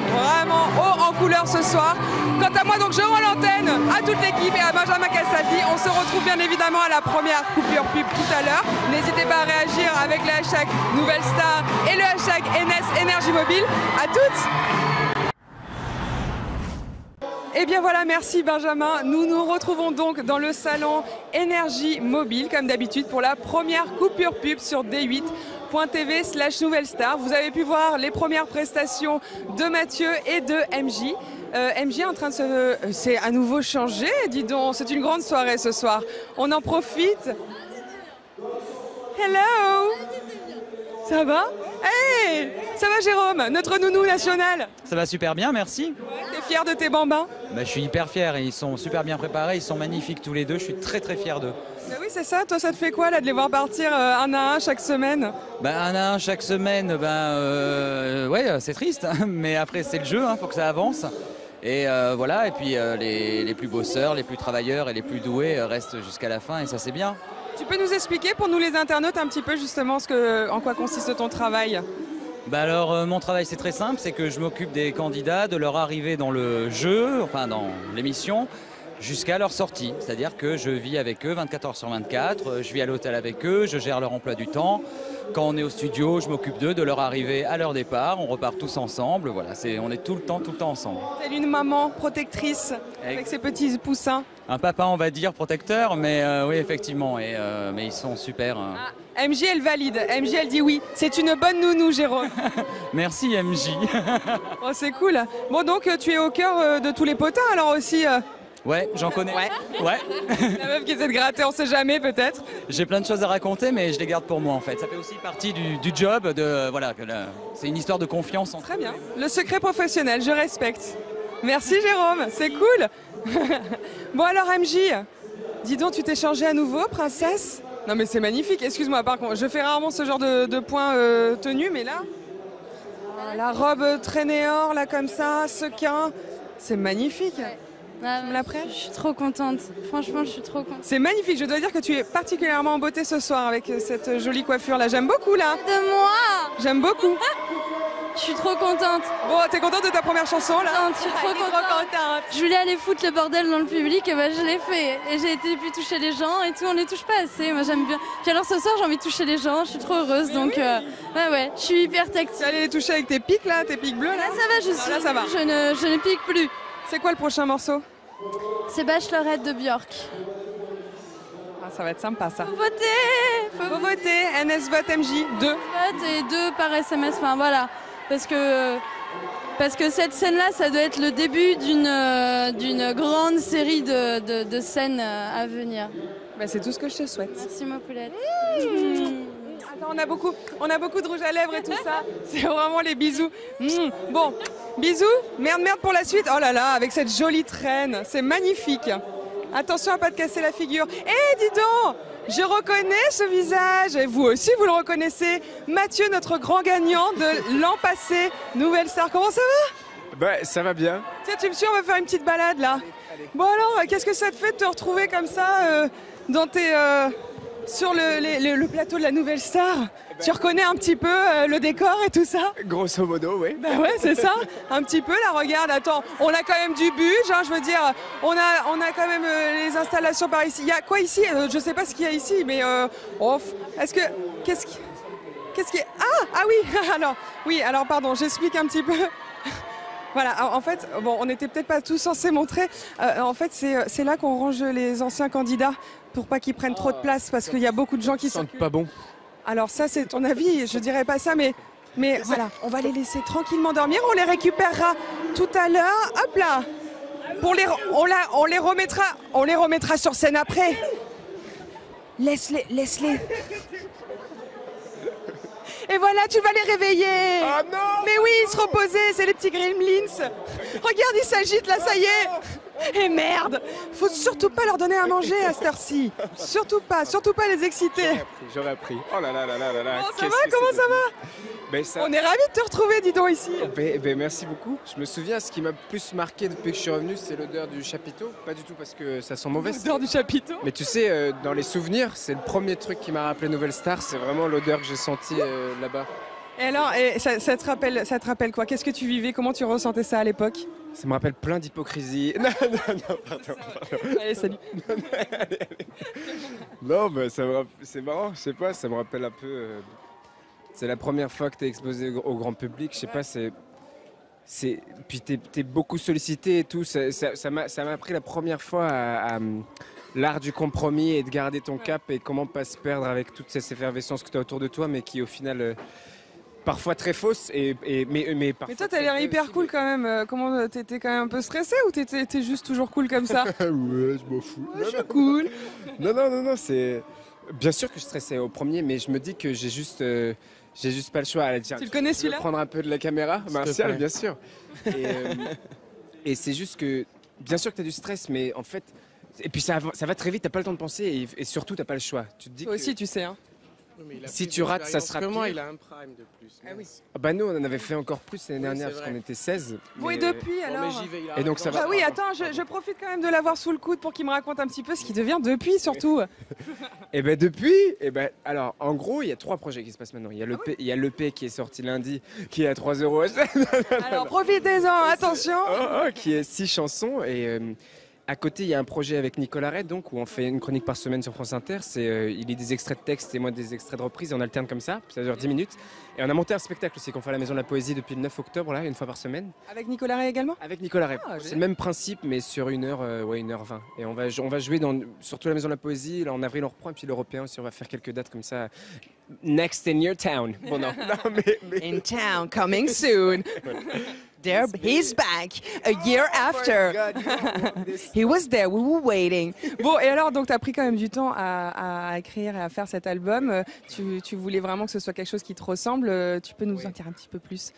Speaker 1: haut en couleur ce soir. Quant à moi, donc, je rends l'antenne à toute l'équipe et à Benjamin Castaldi. On se retrouve bien évidemment à la première coupure pub tout à l'heure. N'hésitez pas à réagir avec le hashtag Nouvelle Star et le hashtag NS Énergie Mobile. À toutes. Et bien voilà, merci Benjamin. Nous nous retrouvons donc dans le salon Énergie Mobile, comme d'habitude, pour la première coupure pub sur d8.tv/Nouvelle Star. Vous avez pu voir les premières prestations de Mathieu et de MJ. MJ est en train de se... C'est à nouveau changé, dis donc. C'est une grande soirée ce soir. On en profite. Hello. Ça va? Hey, ça va Jérôme, notre nounou national?
Speaker 15: Ça va super bien, merci.
Speaker 1: Ouais, t'es fier de tes bambins?
Speaker 15: Bah, je suis hyper fier, ils sont super bien préparés, ils sont magnifiques tous les deux, je suis très fier d'eux.
Speaker 1: Bah oui, c'est ça, toi ça te fait quoi là de les voir partir un à un chaque semaine?
Speaker 15: Bah, un à un chaque semaine, ouais, c'est triste, hein, mais après c'est le jeu, faut que ça avance. Et voilà, et puis les plus bosseurs, les plus travailleurs et les plus doués restent jusqu'à la fin et ça c'est bien.
Speaker 1: Tu peux nous expliquer pour nous les internautes un petit peu justement en quoi consiste ton travail?
Speaker 15: Bah alors mon travail c'est très simple, c'est que je m'occupe des candidats, de leur arrivée dans le jeu, enfin dans l'émission, jusqu'à leur sortie. C'est-à-dire que je vis avec eux 24 heures sur 24, je vis à l'hôtel avec eux, je gère leur emploi du temps. Quand on est au studio, je m'occupe d'eux, de leur arrivée à leur départ. On repart tous ensemble. Voilà, on est tout le temps ensemble.
Speaker 1: Telle une maman protectrice avec ses petits poussins.
Speaker 15: Un papa, on va dire, protecteur, mais oui, effectivement. Mais ils sont super.
Speaker 1: MJ, elle valide. MJ, elle dit oui. C'est une bonne nounou, Jérôme.
Speaker 15: Merci, MJ.
Speaker 1: Oh, c'est cool. Bon, donc, tu es au cœur de tous les potins, alors aussi
Speaker 15: Ouais, j'en connais. Ouais.
Speaker 1: La meuf qui essaie de gratter, on sait jamais, peut-être.
Speaker 15: J'ai plein de choses à raconter, mais je les garde pour moi, en fait. Ça fait aussi partie du job. C'est une histoire de confiance.
Speaker 1: Très bien. Le secret professionnel, je respecte. Merci, Jérôme. C'est cool. Bon, alors, MJ, dis donc, tu t'es changée à nouveau, princesse? Non, mais c'est magnifique. Excuse-moi, par contre, je fais rarement ce genre de point tenu, mais là, la robe traînée or, là, comme ça, sequin, c'est magnifique.
Speaker 4: Tu me la prêtes? Je suis trop contente. Franchement, je suis trop contente.
Speaker 1: C'est magnifique. Je dois dire que tu es particulièrement en beauté ce soir avec cette jolie coiffure là. J'aime beaucoup là.
Speaker 4: De moi.
Speaker 1: J'aime beaucoup.
Speaker 4: Je suis trop contente.
Speaker 1: Bon, t'es contente de ta première chanson là?
Speaker 4: Je suis trop contente. Je voulais aller foutre le bordel dans le public et bah je l'ai fait. Et j'ai été puis toucher les gens et tout. On les touche pas assez. Moi j'aime bien. Puis alors ce soir j'ai envie de toucher les gens. Je suis trop heureuse. Donc ouais, je suis hyper tactile.
Speaker 1: Tu vas aller les toucher avec tes pics là, tes pics bleus là?
Speaker 4: Là ça va,
Speaker 1: là, ça va.
Speaker 4: Je ne pique plus.
Speaker 1: C'est quoi le prochain morceau?
Speaker 4: C'est Bachelorette de Björk.
Speaker 1: Ah, ça va être sympa ça.
Speaker 4: Faut voter.
Speaker 1: Faut voter. NS Vote MJ 2.
Speaker 4: Vote et 2 par SMS. Enfin voilà. Parce que cette scène-là, ça doit être le début d'une grande série de scènes à venir.
Speaker 1: Bah, c'est tout ce que je te souhaite.
Speaker 4: Merci ma poulette.
Speaker 1: Attends, on a beaucoup de rouge à lèvres et tout ça. C'est vraiment les bisous. Bon, bisous. Merde pour la suite. Oh là là, avec cette jolie traîne. C'est magnifique. Attention à pas te casser la figure. Eh, dis donc, je reconnais ce visage. Et vous aussi, vous le reconnaissez. Mathieu, notre grand gagnant de l'an passé. Nouvelle Star. Comment ça va?
Speaker 16: Bah, ça va bien.
Speaker 1: Tiens, tu me suis, on va faire une petite balade là. Bon alors, qu'est-ce que ça te fait de te retrouver comme ça dans tes... sur le plateau de la Nouvelle Star? Tu reconnais un petit peu le décor et tout ça?
Speaker 16: Grosso modo, oui.
Speaker 1: Bah ouais, c'est ça. Un petit peu, là, regarde, attends, on a quand même du budget, hein, je veux dire, on a quand même les installations par ici. Il y a quoi ici? Je sais pas ce qu'il y a ici, mais qu'est-ce qui est... Ah oui, alors pardon, j'explique un petit peu. Voilà, en fait, bon, on n'était peut-être pas tous censés montrer. En fait, c'est là qu'on range les anciens candidats pour pas qu'ils prennent trop de place, parce qu'il y a beaucoup de gens qui
Speaker 16: sentent pas bon.
Speaker 1: Alors ça, c'est ton avis, je dirais pas ça, mais voilà, on va les laisser tranquillement dormir. On les récupérera tout à l'heure. Hop là, on les remettra sur scène après. Laisse-les. Et voilà, tu vas les réveiller.
Speaker 16: Ah non!
Speaker 1: Mais oui, ils se reposaient, c'est les petits gremlins. Regarde, ils s'agitent, là, ça y est. Et merde, faut surtout pas leur donner à manger à cette heure-ci. Surtout pas les exciter.
Speaker 16: J'aurais appris. Oh là là là là là là.
Speaker 1: Bon, ça va, comment ça va? On est ravis de te retrouver, dis donc, ici.
Speaker 16: Merci beaucoup. Je me souviens, ce qui m'a plus marqué depuis que je suis revenu, c'est l'odeur du chapiteau. Pas du tout parce que ça sent mauvais.
Speaker 1: L'odeur du chapiteau?
Speaker 16: Mais tu sais, dans les souvenirs, c'est le premier truc qui m'a rappelé Nouvelle Star. C'est vraiment l'odeur que j'ai sentie là-bas.
Speaker 1: Et alors, ça te rappelle quoi? Qu'est-ce que tu vivais? Comment tu ressentais ça à l'époque?
Speaker 16: Ça me rappelle plein d'hypocrisie. Non, pardon.
Speaker 1: Allez, salut.
Speaker 16: Non, mais c'est marrant, je sais pas, ça me rappelle un peu... c'est la première fois que t'es exposé au grand public, je sais pas, puis t'es beaucoup sollicité et tout, ça m'a appris la première fois à l'art du compromis et de garder ton cap et comment pas se perdre avec toutes ces effervescences que tu as autour de toi, mais qui au final... parfois très fausse, mais parfois...
Speaker 1: Mais toi, t'as l'air hyper cool quand même. Comment t'étais quand même un peu stressé ou t'étais juste toujours cool comme ça?
Speaker 16: Ouais, je m'en fous.
Speaker 1: Ouais, je suis cool.
Speaker 16: Non, c'est... Bien sûr que je stressais au premier, mais je me dis que j'ai juste pas le choix. Allez, tiens,
Speaker 1: tu le connais celui-là?
Speaker 16: Prendre un peu de la caméra, Martial, bien sûr. Et c'est juste que, bien sûr que t'as du stress, mais en fait... Et puis ça va très vite, t'as pas le temps de penser et surtout t'as pas le choix. Tu te dis
Speaker 1: toi aussi, tu sais, hein.
Speaker 16: Si tu rates, ça sera
Speaker 2: Comment
Speaker 16: pire.
Speaker 2: il a un prime de plus.
Speaker 1: Ah oui.
Speaker 16: Bah nous, on en avait fait encore plus l'année dernière parce
Speaker 2: vrai.
Speaker 16: qu'on était 16.
Speaker 1: Bon, et depuis alors?
Speaker 16: Et donc ça va.
Speaker 1: Bah oui, attends, je profite quand même de l'avoir sous le coude pour qu'il me raconte un petit peu ce qui devient depuis surtout.
Speaker 16: Et ben depuis, alors en gros, il y a 3 projets qui se passent maintenant. Il y a l'EP qui est sorti lundi, qui est à 3 €.
Speaker 1: Alors profitez-en, attention.
Speaker 16: Qui est 6 chansons À côté, il y a un projet avec Nicolas Red, donc, où on fait une chronique par semaine sur France Inter. Il lit des extraits de texte et moi des extraits de reprise. Et on alterne comme ça dure 10 minutes. Et on a monté un spectacle aussi qu'on fait à la Maison de la Poésie depuis le 9 octobre, là, une fois par semaine.
Speaker 1: Avec Nicolas Ray également?
Speaker 16: Avec Nicolas Ray. C'est le même principe, mais sur 1h, 1h20. Et on va jouer surtout la Maison de la Poésie. Là, en avril, on reprend. Et puis l'Européen aussi, on va faire quelques dates comme ça. Next in your town. Bon, non, mais...
Speaker 1: In town, coming soon. There, he's back a year after. He was there, we were waiting. Bon, et alors, donc, tu as pris quand même du temps à écrire et à faire cet album. Tu voulais vraiment que ce soit quelque chose qui te ressemble. Tu peux nous en dire un petit peu plus?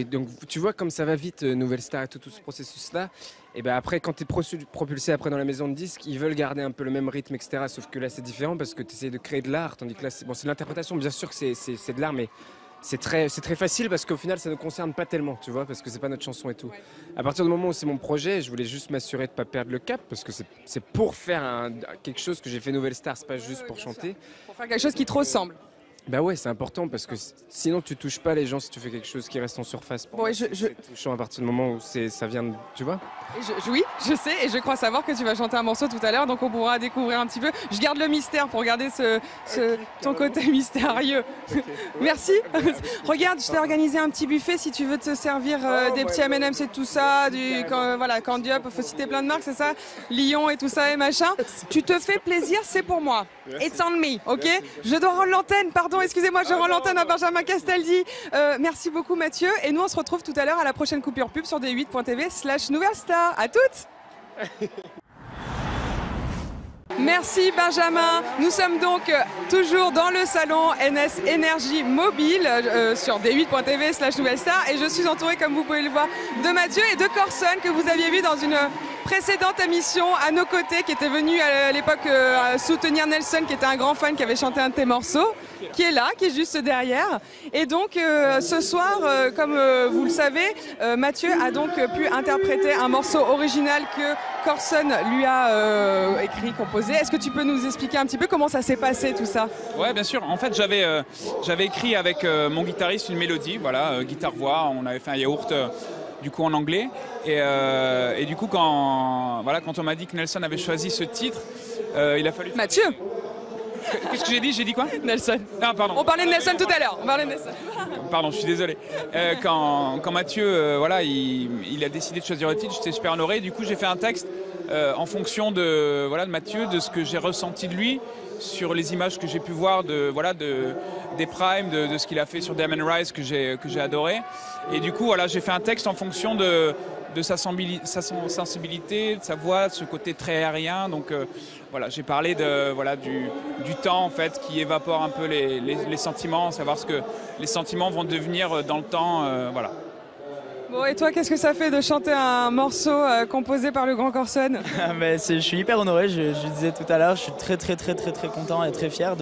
Speaker 16: Donc, tu vois, comme ça va vite, Nouvelle Star et tout ce processus-là. Et après, quand tu es propulsé après dans la maison de disques, ils veulent garder un peu le même rythme, etc. Sauf que là, c'est différent parce que tu essaies de créer de l'art. Tandis que là, c'est de l'interprétation. Bien sûr que c'est de l'art, mais c'est très facile parce qu'au final, ça ne nous concerne pas tellement, tu vois, parce que c'est pas notre chanson et tout. À partir du moment où c'est mon projet, je voulais juste m'assurer de ne pas perdre le cap parce que c'est pour faire quelque chose que j'ai fait Nouvelle Star, c'est pas juste pour chanter.
Speaker 1: Pour faire quelque chose qui te ressemble.
Speaker 16: Bah ouais, c'est important parce que sinon tu touches pas les gens si tu fais quelque chose qui reste en surface. Pour moi, c'est touchant à partir du moment où ça vient, tu vois.
Speaker 1: Oui, je sais et je crois savoir que tu vas chanter un morceau tout à l'heure, donc on pourra découvrir un petit peu. Je garde le mystère pour garder ton côté mystérieux. Merci. Regarde, je t'ai organisé un petit buffet si tu veux te servir des petits M&M's et tout ça, Candy Up, faut citer plein de marques, c'est ça, Lyon et tout ça et machin. Tu te fais plaisir, c'est pour moi. It's on me, ok? Je dois rendre l'antenne, pardon. Excusez-moi, je rends l'antenne à Benjamin Castaldi. Merci beaucoup Mathieu. Et nous, on se retrouve tout à l'heure à la prochaine coupure pub sur d8.tv/Nouvelle Star. À toutes. Merci Benjamin. Nous sommes donc toujours dans le salon NS Énergie Mobile sur d8.tv/Nouvelle Star. Et je suis entourée, comme vous pouvez le voir, de Mathieu et de Corson que vous aviez vu dans une précédente émission à nos côtés, qui était venu à l'époque soutenir Nelson, qui était un grand fan, qui avait chanté un de tes morceaux, qui est là, qui est juste derrière. Et donc ce soir, comme vous le savez, Mathieu a donc pu interpréter un morceau original que Corson lui a écrit, composé. Est-ce que tu peux nous expliquer un petit peu comment ça s'est passé tout ça?
Speaker 17: Ouais, bien sûr. En fait, j'avais écrit avec mon guitariste une mélodie, voilà, guitare-voix. On avait fait un yaourt du coup en anglais. Et du coup, quand on m'a dit que Nelson avait choisi ce titre, il a fallu...
Speaker 1: Mathieu.
Speaker 17: Qu'est-ce que j'ai dit? J'ai dit quoi?
Speaker 1: Nelson.
Speaker 17: Ah, pardon.
Speaker 1: On parlait de Nelson tout à l'heure.
Speaker 17: Pardon, je suis désolé. Quand Mathieu, il a décidé de choisir le titre, j'étais super honoré. Du coup, j'ai fait un texte en fonction de Mathieu, de ce que j'ai ressenti de lui, sur les images que j'ai pu voir des primes, de ce qu'il a fait sur Diamond Rise que j'ai adoré. Et du coup, j'ai fait un texte en fonction de sa sensibilité, de sa voix, de ce côté très aérien. Donc j'ai parlé du temps en fait qui évapore un peu les sentiments, savoir ce que les sentiments vont devenir dans le temps.
Speaker 1: Bon, et toi, qu'est-ce que ça fait de chanter un morceau composé par le grand Corson?
Speaker 6: Je suis hyper honoré, je disais tout à l'heure, je suis très content et très fier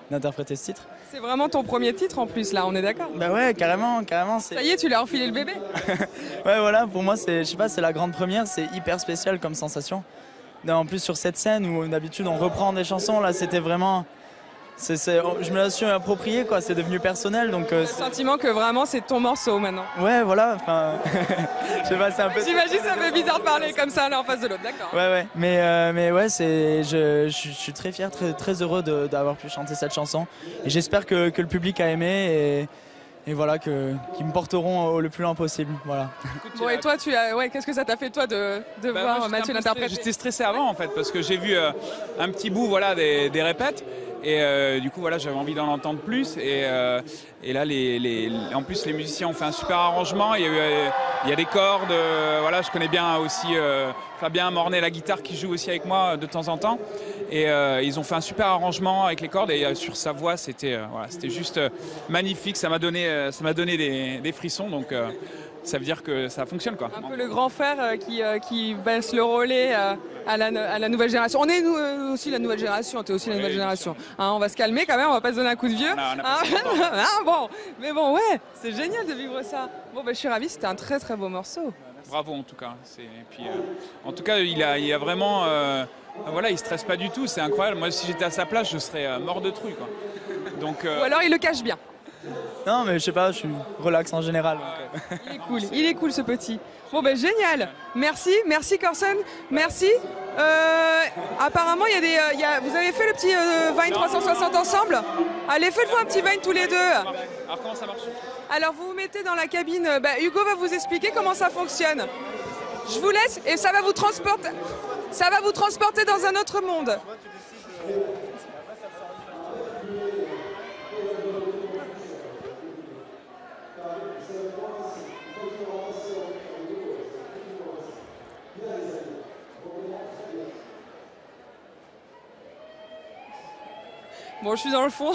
Speaker 6: d'interpréter ce titre.
Speaker 1: C'est vraiment ton premier titre en plus, là, on est d'accord?
Speaker 6: Bah ouais, carrément.
Speaker 1: Ça y est, tu lui as enfilé le bébé?
Speaker 6: Ouais, voilà, pour moi, c'est la grande première, c'est hyper spécial comme sensation. En plus, sur cette scène où d'habitude on reprend des chansons, là, c'était vraiment... je me la suis approprié, quoi, c'est devenu personnel. Donc,
Speaker 1: le sentiment que vraiment c'est ton morceau maintenant.
Speaker 6: Ouais, voilà, je sais pas, c'est un peu...
Speaker 1: J'imagine ça fait bizarre de parler comme ça, l'un en face de l'autre, d'accord.
Speaker 6: Ouais, mais ouais, je suis très fier, très heureux d'avoir pu chanter cette chanson. Et j'espère que le public a aimé et voilà, qu'ils me porteront le plus loin possible. Voilà.
Speaker 1: Bon, et toi, qu'est-ce que ça t'a fait toi de voir Mathieu l'interpréter?
Speaker 17: J'étais stressé avant en fait, parce que j'ai vu un petit bout des répètes. Et du coup, j'avais envie d'en entendre plus. Et là, en plus, les musiciens ont fait un super arrangement. Il y a des cordes. Je connais bien aussi Fabien Mornay, la guitare, qui joue aussi avec moi de temps en temps. Et ils ont fait un super arrangement avec les cordes. Et sur sa voix, c'était juste magnifique. Ça m'a donné des frissons. Donc, ça veut dire que ça fonctionne, quoi.
Speaker 1: Un peu le grand frère qui baisse le relais à la nouvelle génération. On est aussi la nouvelle génération, t'es aussi la nouvelle génération. Hein, on va se calmer quand même, on va pas se donner un coup de vieux. Mais bon, ouais, c'est génial de vivre ça. Bon, je suis ravie, c'était un très beau morceau.
Speaker 17: Bravo en tout cas. Et puis, en tout cas, il a vraiment... il stresse pas du tout, c'est incroyable. Moi, si j'étais à sa place, je serais mort de trouille, quoi. Donc,
Speaker 1: ou alors il le cache bien.
Speaker 6: Non, mais je sais pas, je suis relax en général.
Speaker 1: Il est cool ce petit. Bon ben génial, merci Corson, merci. Apparemment vous avez fait le petit Vine 360 ensemble. Allez, faites-vous un petit Vine tous les deux.
Speaker 17: Alors comment ça marche?
Speaker 1: Alors vous vous mettez dans la cabine, Hugo va vous expliquer comment ça fonctionne. Je vous laisse et ça va vous transporter dans un autre monde. Bon, je suis dans le fond.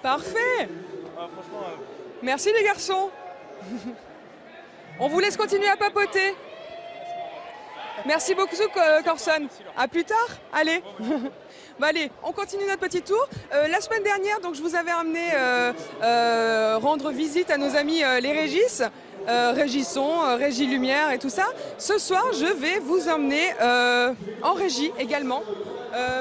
Speaker 1: Parfait. Merci les garçons. On vous laisse continuer à papoter. Merci beaucoup Corson. À plus tard. Allez. Bah allez, on continue notre petit tour. La semaine dernière, donc je vous avais amené rendre visite à nos amis les Régis. Régisson, Régie Lumière et tout ça. Ce soir, je vais vous emmener en régie également,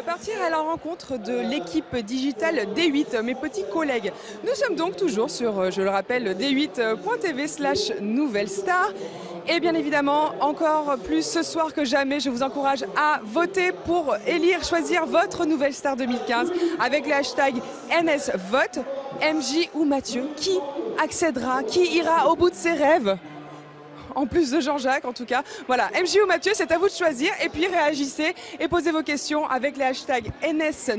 Speaker 1: partir à la rencontre de l'équipe digitale D8, mes petits collègues. Nous sommes donc toujours sur, je le rappelle, d8.tv/nouvellestar. Et bien évidemment, encore plus ce soir que jamais, je vous encourage à voter pour élire, choisir votre nouvelle star 2015 avec le hashtag NSVote, MJ ou Mathieu. Qui accédera, qui ira au bout de ses rêves? En plus de Jean-Jacques en tout cas. Voilà, MJ ou Mathieu, c'est à vous de choisir. Et puis réagissez et posez vos questions avec les hashtags NS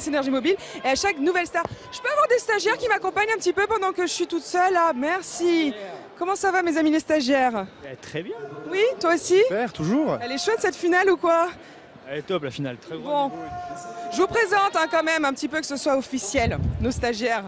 Speaker 1: Énergie Mobile et hashtag Nouvelle Star. Je peux avoir des stagiaires qui m'accompagnent un petit peu pendant que je suis toute seule là? Merci. Comment ça va mes amis les stagiaires?
Speaker 18: Très bien.
Speaker 1: Oui, toi aussi?
Speaker 18: Super, toujours.
Speaker 1: Elle est chouette cette finale ou quoi?
Speaker 18: Elle est top la finale, très
Speaker 1: bon. Je vous présente quand même un petit peu que ce soit officiel, nos stagiaires.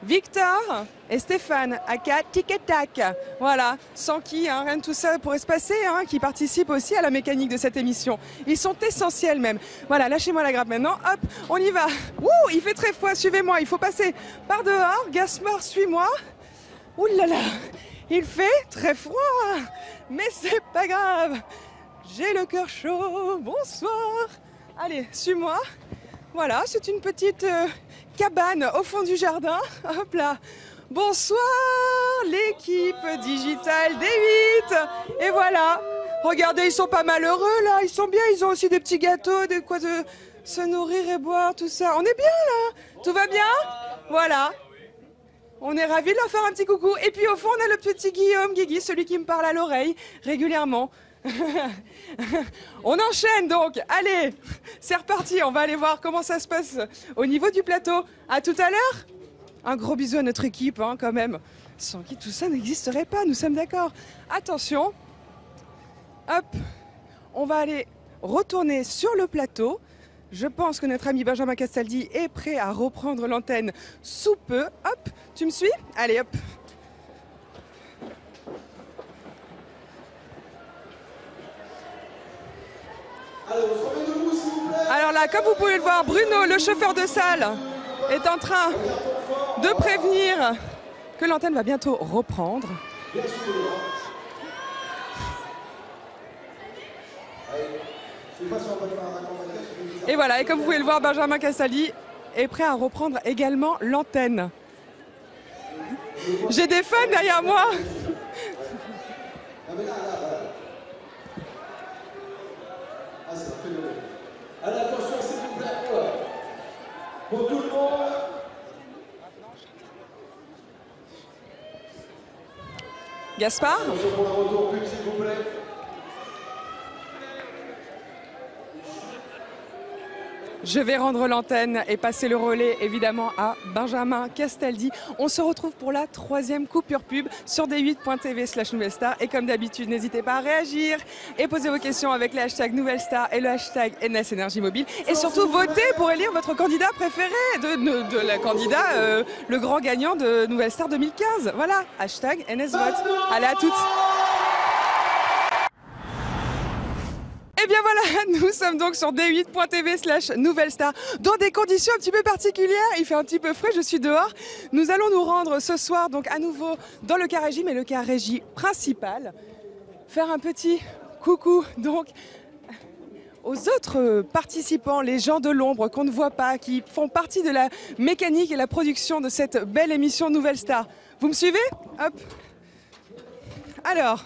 Speaker 1: Victor et Stéphane, aka Tic et Tac. Voilà, sans qui rien de tout ça pourrait se passer, qui participent aussi à la mécanique de cette émission. Ils sont essentiels même. Voilà, lâchez-moi la grappe maintenant. Hop, on y va. Ouh, il fait très froid, suivez-moi. Il faut passer par dehors. Gaspard, suis-moi. Ouh là là, il fait très froid. Mais c'est pas grave. J'ai le cœur chaud. Bonsoir. Allez, suis-moi. Voilà, c'est une petite cabane au fond du jardin. Hop là. Bonsoir l'équipe digitale D8. Et voilà. Regardez, ils sont pas malheureux là. Ils sont bien. Ils ont aussi des petits gâteaux, de quoi de se nourrir et boire, tout ça. On est bien là. Tout va bien? Voilà. On est ravis de leur faire un petit coucou. Et puis au fond, on a le petit Guillaume, Guigui, celui qui me parle à l'oreille régulièrement. On enchaîne donc, allez, c'est reparti, on va aller voir comment ça se passe au niveau du plateau. À tout à l'heure. Un gros bisou à notre équipe quand même, sans qui tout ça n'existerait pas, nous sommes d'accord. Attention, hop, on va aller retourner sur le plateau. Je pense que notre ami Benjamin Castaldi est prêt à reprendre l'antenne sous peu. Hop, tu me suis? Allez hop. Alors là, comme vous pouvez le voir, Bruno, le chauffeur de salle, est en train de prévenir que l'antenne va bientôt reprendre. Et voilà, et comme vous pouvez le voir, Benjamin Castaldi est prêt à reprendre également l'antenne. J'ai des fans derrière moi.
Speaker 12: Allez, attention, s'il vous plaît. Pour tout le monde.
Speaker 1: Gaspard.
Speaker 12: Attention pour le retour pub, s'il vous plaît.
Speaker 1: Je vais rendre l'antenne et passer le relais évidemment à Benjamin Castaldi. On se retrouve pour la 3e coupure pub sur d8.tv/nouvellestar. Et comme d'habitude, n'hésitez pas à réagir et poser vos questions avec le hashtag Nouvellestar et le hashtag NS Énergie Mobile. Et surtout, votez pour élire votre candidat préféré, de la candidat, le grand gagnant de Nouvellestar 2015. Voilà, hashtag NSVote. Allez, à toutes. Et bien voilà, nous sommes donc sur d8.tv/nouvellestar dans des conditions un petit peu particulières. Il fait un petit peu frais, je suis dehors. Nous allons nous rendre ce soir donc à nouveau dans le car régie, mais le car régie principal. Faire un petit coucou donc aux autres participants, les gens de l'ombre qu'on ne voit pas, qui font partie de la mécanique et la production de cette belle émission Nouvelle Star. Vous me suivez? Hop. Alors,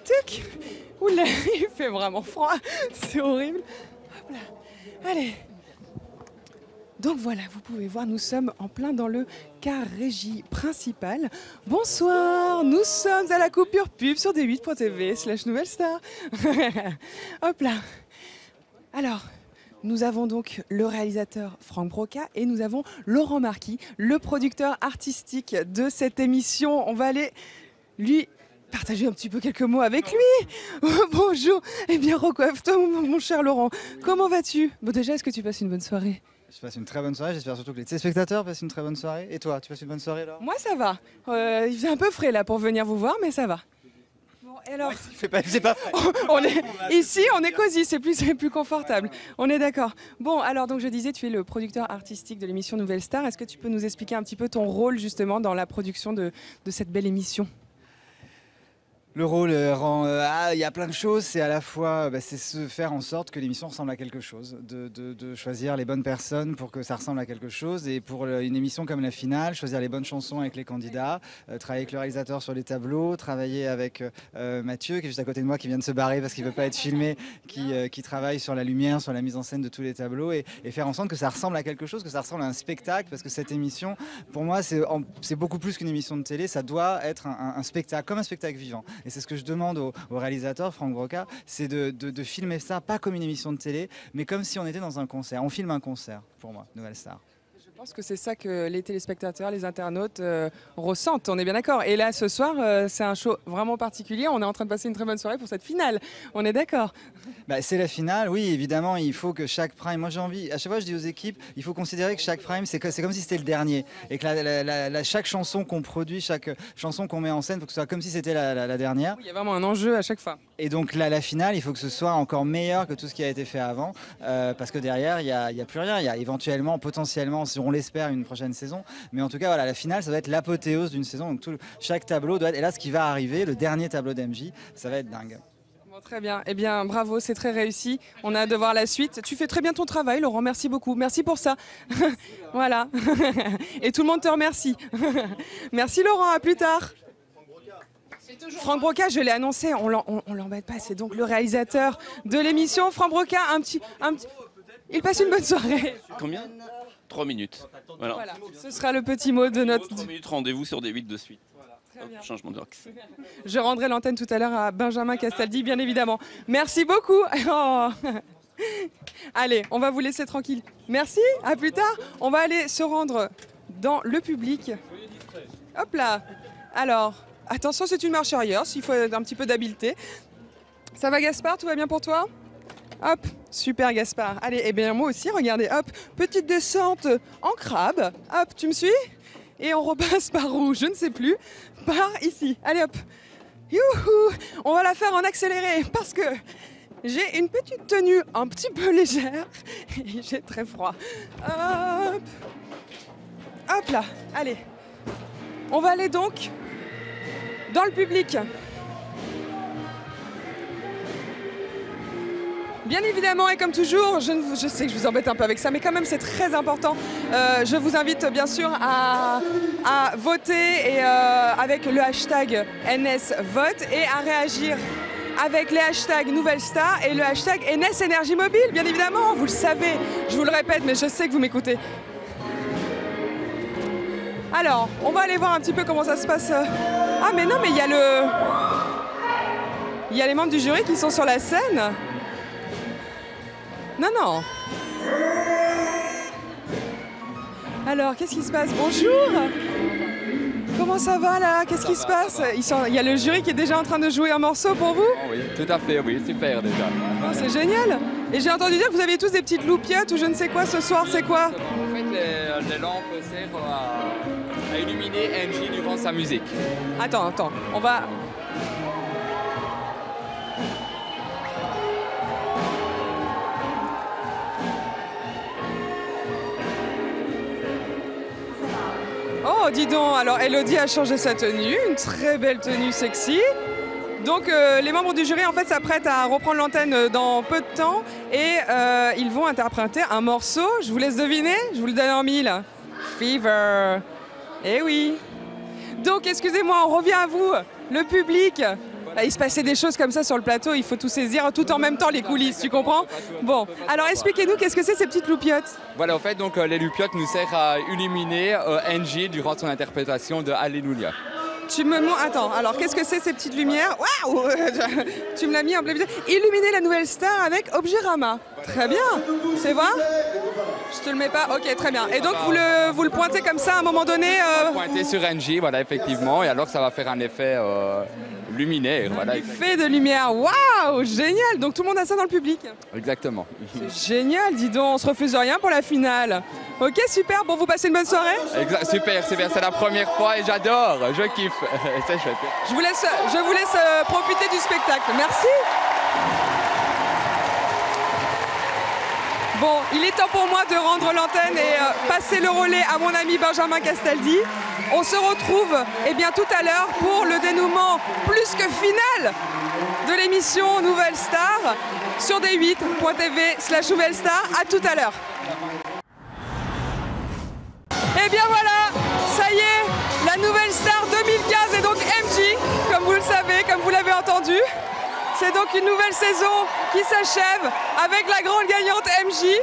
Speaker 1: tic. Oula, il fait vraiment froid, c'est horrible. Hop là. Allez. Donc voilà, vous pouvez voir, nous sommes en plein dans le car régie principal. Bonsoir, nous sommes à la coupure pub sur d8.tv/Nouvelle Star. Hop là. Alors, nous avons donc le réalisateur Franck Broca et nous avons Laurent Marquis, le producteur artistique de cette émission. On va aller lui partager un petit peu quelques mots avec lui. Bonjour, eh bien recoiffe-toi mon cher Laurent. Comment vas-tu? Bon déjà, est-ce que tu passes une bonne soirée?
Speaker 6: Je passe une très bonne soirée, j'espère surtout que les téléspectateurs passent une très bonne soirée. Et toi, tu passes une bonne soirée là?
Speaker 1: Moi ça va, il fait un peu frais là pour venir vous voir, mais ça va. Bon, et alors...
Speaker 6: C'est pas frais.
Speaker 1: Ici on est cosy, c'est plus confortable, on est d'accord. Bon alors donc je disais, tu es le producteur artistique de l'émission Nouvelle Star, est-ce que tu peux nous expliquer un petit peu ton rôle justement dans la production de cette belle émission?
Speaker 6: Le rôle rend... il y a plein de choses, c'est à la fois c'est se faire en sorte que l'émission ressemble à quelque chose, de choisir les bonnes personnes pour que ça ressemble à quelque chose, et pour une émission comme la finale, choisir les bonnes chansons avec les candidats, travailler avec le réalisateur sur les tableaux, travailler avec Mathieu qui est juste à côté de moi, qui vient de se barrer parce qu'il ne veut pas être filmé, qui travaille sur la lumière, sur la mise en scène de tous les tableaux, et faire en sorte que ça ressemble à quelque chose, que ça ressemble à un spectacle, parce que cette émission, pour moi, c'est beaucoup plus qu'une émission de télé, ça doit être un spectacle, comme un spectacle vivant. Et c'est ce que je demande au réalisateur, Franck Broca, c'est de filmer ça, pas comme une émission de télé, mais comme si on était dans un concert. On filme un concert, pour moi, Nouvelle Star.
Speaker 1: Je pense que c'est ça que les téléspectateurs, les internautes ressentent, on est bien d'accord. Et là, ce soir, c'est un show vraiment particulier. On est en train de passer une très bonne soirée pour cette finale. On est d'accord?
Speaker 6: C'est la finale, oui, évidemment, il faut que chaque prime... Moi, j'ai envie... À chaque fois, je dis aux équipes, il faut considérer que chaque prime, c'est comme si c'était le dernier. Et que chaque chanson qu'on produit, chaque chanson qu'on met en scène, il faut que ce soit comme si c'était la dernière.
Speaker 1: Oui, il y a vraiment un enjeu à chaque fois.
Speaker 6: Et donc, la finale, il faut que ce soit encore meilleur que tout ce qui a été fait avant. Parce que derrière, il n'y a plus rien. Il y a éventuellement, potentiellement, si on l'espère, une prochaine saison. Mais en tout cas, voilà, la finale, ça va être l'apothéose d'une saison. Donc, chaque tableau doit être... Et là, ce qui va arriver, le dernier tableau d'MJ, ça va être dingue.
Speaker 1: Bon, très bien. Eh bien, bravo, c'est très réussi. On a hâte de voir la suite. Tu fais très bien ton travail, Laurent. Merci beaucoup. Merci pour ça. Voilà. Et tout le monde te remercie. Merci, Laurent. À plus tard. Franck Broca, je l'ai annoncé, on l'embête pas, c'est donc le réalisateur de l'émission. Franck Broca, il passe une bonne soirée.
Speaker 19: Combien? 3 minutes. Voilà.
Speaker 1: Ce sera le petit mot de notre...
Speaker 19: 3 minutes, rendez-vous sur D8 de suite. Hop, changement de axe.
Speaker 1: Je rendrai l'antenne tout à l'heure à Benjamin Castaldi, bien évidemment. Merci beaucoup. Oh. Allez, on va vous laisser tranquille. Merci, à plus tard. On va aller se rendre dans le public. Hop là. Alors, attention, c'est une marche arrière, s'il faut un petit peu d'habileté. Ça va, Gaspard? Tout va bien pour toi? Hop, super Gaspard. Allez, et bien moi aussi, regardez, hop, petite descente en crabe. Hop, tu me suis? Et on repasse par où? Je ne sais plus. Par ici. Allez hop. Youhou! On va la faire en accéléré parce que j'ai une petite tenue un petit peu légère et j'ai très froid. Hop. Hop là. Allez. On va aller donc dans le public. Bien évidemment, et comme toujours, je sais que je vous embête un peu avec ça, mais quand même c'est très important. Je vous invite bien sûr à voter et, avec le hashtag NSVote et à réagir avec les hashtags Nouvelle Star et le hashtag NS Énergie Mobile, bien évidemment, vous le savez, je vous le répète, mais je sais que vous m'écoutez. Alors, on va aller voir un petit peu comment ça se passe. Ah mais non, mais il y a les membres du jury qui sont sur la scène. Non, non. Alors, qu'est-ce qui se passe? Bonjour. Comment ça va là? Qu'est-ce qui se passe? Il y a le jury qui est déjà en train de jouer un morceau pour vous?
Speaker 20: Oh oui, tout à fait, oui, super déjà.
Speaker 1: Oh, c'est génial. Et j'ai entendu dire que vous aviez tous des petites loupiottes ou je ne sais quoi ce soir, c'est quoi?
Speaker 20: En fait, les lampes servent à illuminer NJ durant sa musique.
Speaker 1: Attends, on va... Oh, dis donc, alors Elodie a changé sa tenue, une très belle tenue sexy. Donc les membres du jury en fait s'apprêtent à reprendre l'antenne dans peu de temps et ils vont interpréter un morceau. Je vous laisse deviner, je vous le donne en mille. Fever. Eh oui. Donc excusez-moi, on revient à vous, le public. Il se passait des choses comme ça sur le plateau, il faut tout saisir tout en même temps les coulisses, tu comprends? Bon, alors expliquez-nous qu'est-ce que c'est ces petites loupiottes?
Speaker 20: Voilà, en fait, donc les loupiottes nous servent à illuminer Angie durant son interprétation de Alléluia.
Speaker 1: Tu me montres. Attends, alors qu'est-ce que c'est ces petites lumières? Waouh! Tu me l'as mis en plein milieu. Illuminer la nouvelle star avec Objet-Rama. Très bien. C'est vrai? Je te le mets pas? Ok, très bien. Et donc vous le pointez comme ça à un moment donné
Speaker 20: Pointer sur Angie, voilà, effectivement, et alors ça va faire un effet luminaire. Voilà.
Speaker 1: Effet de lumière. Waouh! Génial! Donc tout le monde a ça dans le public?
Speaker 20: Exactement.
Speaker 1: Génial, dis donc, on se refuse de rien pour la finale. Ok, super. Bon, vous passez une bonne soirée?
Speaker 20: Super, c'est la première fois et j'adore, je kiffe. C'est chouette.
Speaker 1: Je vous laisse profiter du spectacle. Merci. Bon, il est temps pour moi de rendre l'antenne et passer le relais à mon ami Benjamin Castaldi. On se retrouve bien, tout à l'heure pour le dénouement plus que final de l'émission Nouvelle Star sur d8.tv/Nouvelle Star. À tout à l'heure. Et bien voilà, ça y est, la Nouvelle Star 2015 est donc MJ, comme vous le savez, comme vous l'avez entendu. C'est donc une nouvelle saison qui s'achève avec la grande gagnante MJ,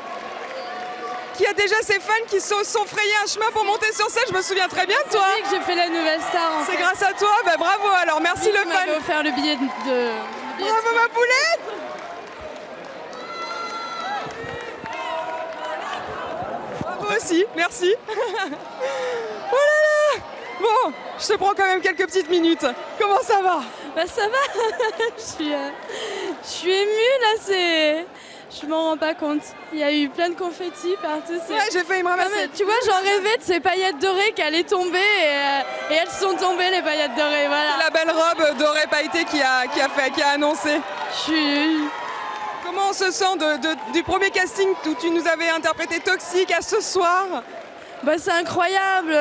Speaker 1: qui a déjà ses fans qui sont frayés un chemin pour monter sur scène. Je me souviens très bien de toi.
Speaker 4: C'est que j'ai fait la Nouvelle Star.
Speaker 1: C'est grâce à toi, bravo alors, merci le fan.
Speaker 4: Tu m'avais offert le billet de...
Speaker 1: Bravo ma poulette. Bravo aussi, merci. Oh là là. Bon, je te prends quand même quelques petites minutes. Comment ça va?
Speaker 4: Ça va. Je suis émue là, je m'en rends pas compte. Il y a eu plein de confettis partout.
Speaker 1: Ouais, j'ai failli me ramasser.
Speaker 4: Tu vois, j'en rêvais de ces paillettes dorées qui allaient tomber et elles sont tombées, les paillettes dorées. Voilà.
Speaker 1: La belle robe dorée pailletée qui a annoncé. Comment on se sent du premier casting où tu nous avais interprété Toxique à ce soir?
Speaker 4: C'est incroyable.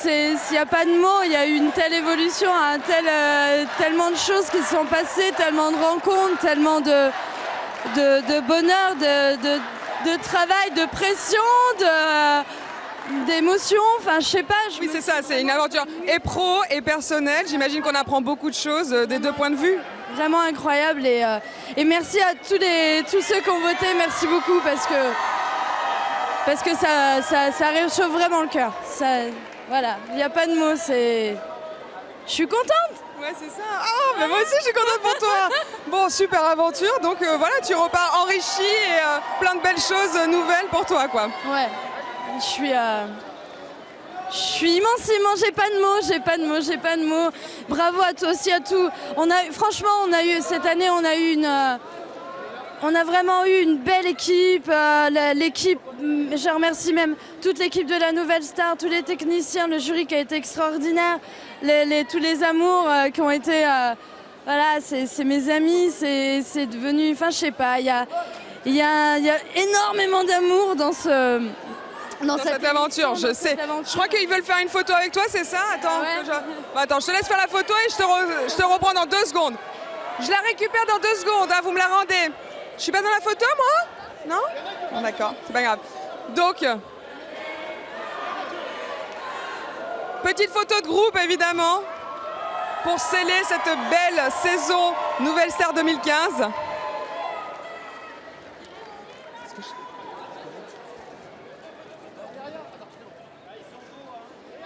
Speaker 4: Il n'y a pas de mots, il y a eu une telle évolution, tellement de choses qui se sont passées, tellement de rencontres, tellement de bonheur, de travail, de pression, d'émotions, enfin je sais pas.
Speaker 1: Oui c'est ça, c'est une aventure et pro et personnelle, j'imagine qu'on apprend beaucoup de choses des deux points de vue.
Speaker 4: Vraiment incroyable et merci à tous ceux qui ont voté, merci beaucoup parce que ça réchauffe vraiment le cœur. Voilà, il n'y a pas de mots, je suis contente.
Speaker 1: Ouais, c'est ça. Oh, moi aussi, je suis contente pour toi. Bon, super aventure. Donc voilà, tu repars enrichi et plein de belles choses nouvelles pour toi, quoi.
Speaker 4: Ouais, je suis immense, j'ai pas de mots. Bravo à toi aussi, à tout. Franchement, cette année, on a vraiment eu une belle équipe. L'équipe, je remercie même toute l'équipe de la Nouvelle Star, tous les techniciens, le jury qui a été extraordinaire, tous les amours qui ont été... voilà, c'est mes amis, c'est devenu... Enfin, je sais pas, il y a énormément d'amour dans cette
Speaker 1: aventure, je sais. Je crois qu'ils veulent faire une photo avec toi, c'est ça? Attends, attends, je te laisse faire la photo et je te reprends dans 2 secondes. Je la récupère dans 2 secondes, vous me la rendez. Je suis pas dans la photo, moi? Non? Bon, d'accord, c'est pas grave. Donc, petite photo de groupe, évidemment, pour sceller cette belle saison Nouvelle Star 2015.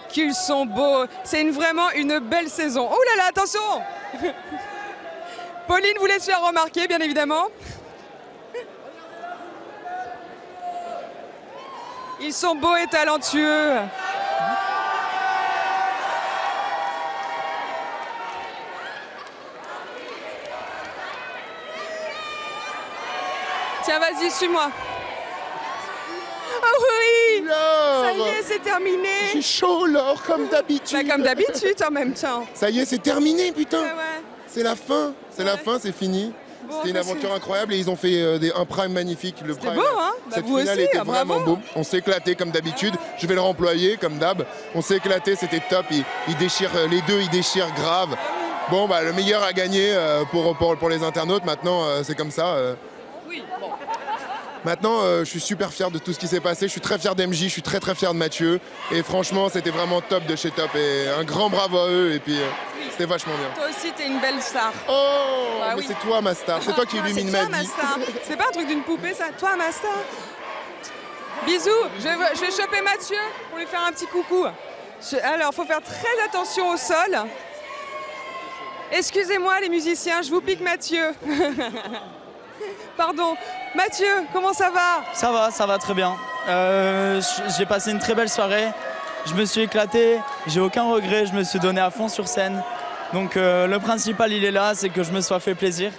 Speaker 1: Qu'ils sont beaux. C'est vraiment une belle saison. Oh là là, attention. Pauline voulait se faire remarquer, bien évidemment. Ils sont beaux et talentueux. Tiens, vas-y, suis-moi. Oh oui!
Speaker 3: Laure,
Speaker 1: ça y est, c'est terminé.
Speaker 3: J'ai chaud, Laure, comme d'habitude.
Speaker 1: Comme d'habitude, en même temps.
Speaker 3: Ça y est, c'est terminé, putain.
Speaker 1: Ouais.
Speaker 3: C'est la fin. C'est la fin, c'est fini.
Speaker 1: Bon,
Speaker 3: c'était une aventure incroyable et ils ont fait un prime magnifique.
Speaker 1: C'était beau, hein?
Speaker 3: Cette
Speaker 1: vous
Speaker 3: finale
Speaker 1: aussi,
Speaker 3: était
Speaker 1: bravo.
Speaker 3: vraiment beau. On s'est éclaté comme d'habitude. Je vais le remployer comme d'hab. On s'est éclaté, c'était top. Ils déchirent, les deux, ils déchirent grave. Bon, bah, le meilleur a gagné pour les internautes. Maintenant, c'est comme ça.
Speaker 1: Oui, bon.
Speaker 3: Maintenant, je suis super fier de tout ce qui s'est passé. Je suis très fier d'MJ, je suis très fier de Mathieu. Et franchement, c'était vraiment top de chez Top. Et un grand bravo à eux. Et puis, c'était vachement bien.
Speaker 1: Toi aussi, t'es une belle star.
Speaker 3: Oh,
Speaker 1: bah,
Speaker 3: mais
Speaker 1: oui.
Speaker 3: c'est toi ma star. C'est toi qui illumine ma vie.
Speaker 1: C'est pas un truc d'une poupée, ça. Toi, ma star. Bisous. Je vais choper Mathieu pour lui faire un petit coucou. Alors, faut faire très attention au sol. Excusez-moi, les musiciens, je vous pique Mathieu. Pardon. Mathieu, comment ça va?
Speaker 6: Ça va très bien. J'ai passé une très belle soirée. Je me suis éclaté, j'ai aucun regret, je me suis donné à fond sur scène. Donc le principal, il est là, c'est que je me sois fait plaisir.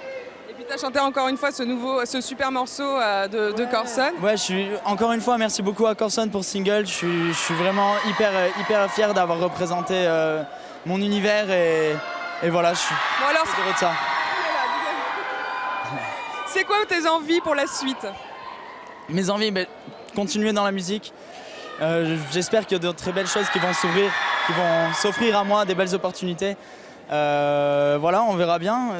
Speaker 1: Et puis tu as chanté encore une fois ce super morceau de Corson.
Speaker 6: Ouais, encore une fois, merci beaucoup à Corson pour ce single. Je suis vraiment hyper fier d'avoir représenté mon univers et voilà, je suis très heureux de ça.
Speaker 1: C'est quoi tes envies pour la suite?
Speaker 6: Mes envies, continuer dans la musique. J'espère qu'il y a de très belles choses qui vont s'ouvrir, qui vont s'offrir à moi, des belles opportunités. Voilà, on verra bien.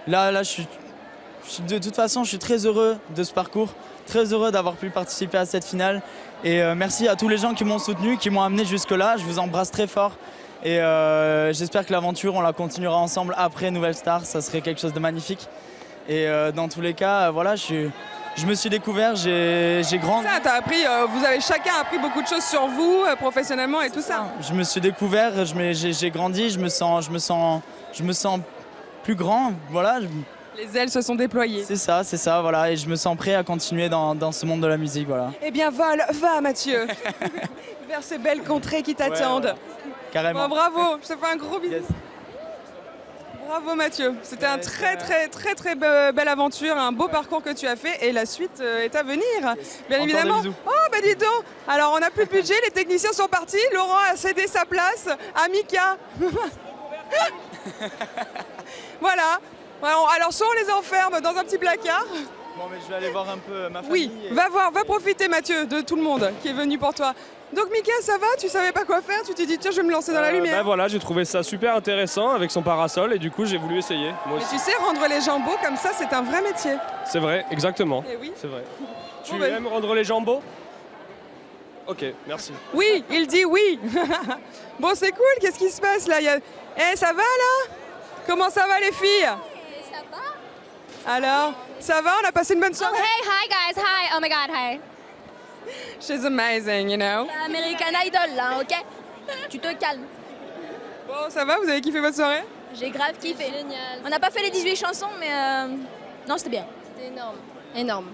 Speaker 6: Là, de toute façon, je suis très heureux de ce parcours, très heureux d'avoir pu participer à cette finale. Et merci à tous les gens qui m'ont soutenu, qui m'ont amené jusque-là. Je vous embrasse très fort. Et j'espère que l'aventure, on la continuera ensemble après Nouvelle Star. Ça serait quelque chose de magnifique. Et dans tous les cas, voilà, je me suis découvert, j'ai grandi.
Speaker 1: Ça, t'as appris, vous avez chacun appris beaucoup de choses sur vous, professionnellement et tout ça.
Speaker 6: Je me suis découvert, j'ai grandi, je me sens plus grand, voilà.
Speaker 1: Les ailes se sont déployées.
Speaker 6: C'est ça, voilà, et je me sens prêt à continuer dans ce monde de la musique, voilà.
Speaker 1: Eh bien, va Mathieu, vers ces belles contrées qui t'attendent.
Speaker 6: Ouais. Carrément.
Speaker 1: Bon, bravo, je te fais un gros bisou. Yes. Bravo Mathieu, c'était un très belle aventure, un beau parcours que tu as fait et la suite est à venir, bien
Speaker 6: encore
Speaker 1: évidemment. Oh bah dis donc, alors on n'a plus de budget, les techniciens sont partis, Laurent a cédé sa place à Mika. Voilà, alors soit on les enferme dans un petit placard.
Speaker 6: Bon mais je vais aller voir un peu ma
Speaker 1: Oui,
Speaker 6: famille.
Speaker 1: va profiter Mathieu de tout le monde qui est venu pour toi. Donc Mika, ça va? Tu savais pas quoi faire? Tu t'es dit tiens, je vais me lancer dans la lumière.
Speaker 13: Bah voilà, j'ai trouvé ça super intéressant avec son parasol et du coup j'ai voulu essayer. Moi aussi.
Speaker 1: Mais tu sais, rendre les jambots comme ça, c'est un vrai métier.
Speaker 13: C'est vrai, exactement.
Speaker 1: Eh oui.
Speaker 13: C'est vrai. Tu
Speaker 1: Bon,
Speaker 13: aimes rendre les jambots? Ok, merci.
Speaker 1: Oui, il dit oui. Bon, c'est cool, qu'est-ce qui se passe là? Eh, ça va là? Comment ça va les filles?
Speaker 5: Ça va?
Speaker 1: Alors, ça va? On a passé une bonne soirée?
Speaker 5: Oh, hey, hi guys, hi. Oh my god, hi.
Speaker 1: She's amazing, you know.
Speaker 5: American Idol là, ok? Tu te calmes.
Speaker 1: Bon, ça va? Vous avez kiffé votre soirée?
Speaker 5: J'ai grave kiffé.
Speaker 14: Génial.
Speaker 5: On n'a pas fait les 18 chansons, mais non, c'était bien.
Speaker 14: C'était énorme. Énorme.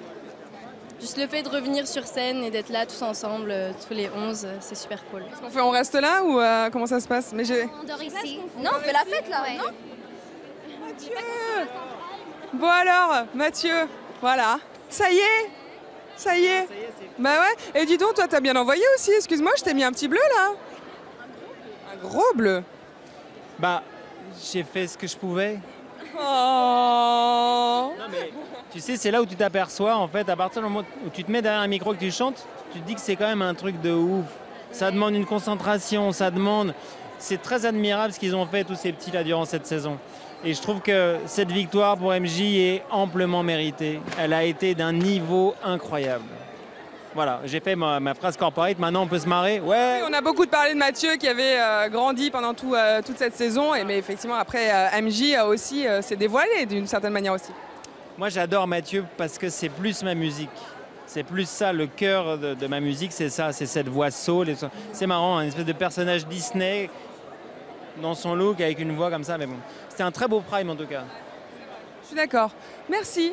Speaker 14: Juste le fait de revenir sur scène et d'être là tous ensemble, tous les 11, c'est super cool.
Speaker 1: On reste là ou comment ça se passe? Mais
Speaker 5: On dort ici. Non, on fait la fête là, non?
Speaker 1: Mathieu! Bon alors, Mathieu, voilà. Ça y est? Ça y est. Bah ouais. Et dis donc, toi, t'as bien envoyé aussi. Excuse-moi, je t'ai mis un petit bleu là. Un gros bleu.
Speaker 21: Bah, j'ai fait ce que je pouvais.
Speaker 1: Oh.
Speaker 21: Non mais, tu sais, c'est là où tu t'aperçois, en fait, à partir du moment où tu te mets derrière un micro et que tu chantes, tu te dis que c'est quand même un truc de ouf. Ça demande une concentration, ça demande... C'est très admirable ce qu'ils ont fait, tous ces petits là, durant cette saison. Et je trouve que cette victoire pour MJ est amplement méritée. Elle a été d'un niveau incroyable. Voilà, j'ai fait ma phrase corporate, maintenant on peut se marrer. Ouais.
Speaker 1: Oui, on a beaucoup parlé de Mathieu qui avait grandi pendant toute cette saison, mais effectivement après MJ a aussi s'est dévoilé d'une certaine manière aussi.
Speaker 21: Moi j'adore Mathieu parce que c'est plus ma musique. C'est plus ça, le cœur de ma musique, c'est ça, c'est cette voix soul. C'est marrant, un espèce de personnage Disney dans son look avec une voix comme ça, mais bon. C'était un très beau prime en tout cas.
Speaker 1: Je suis d'accord. Merci.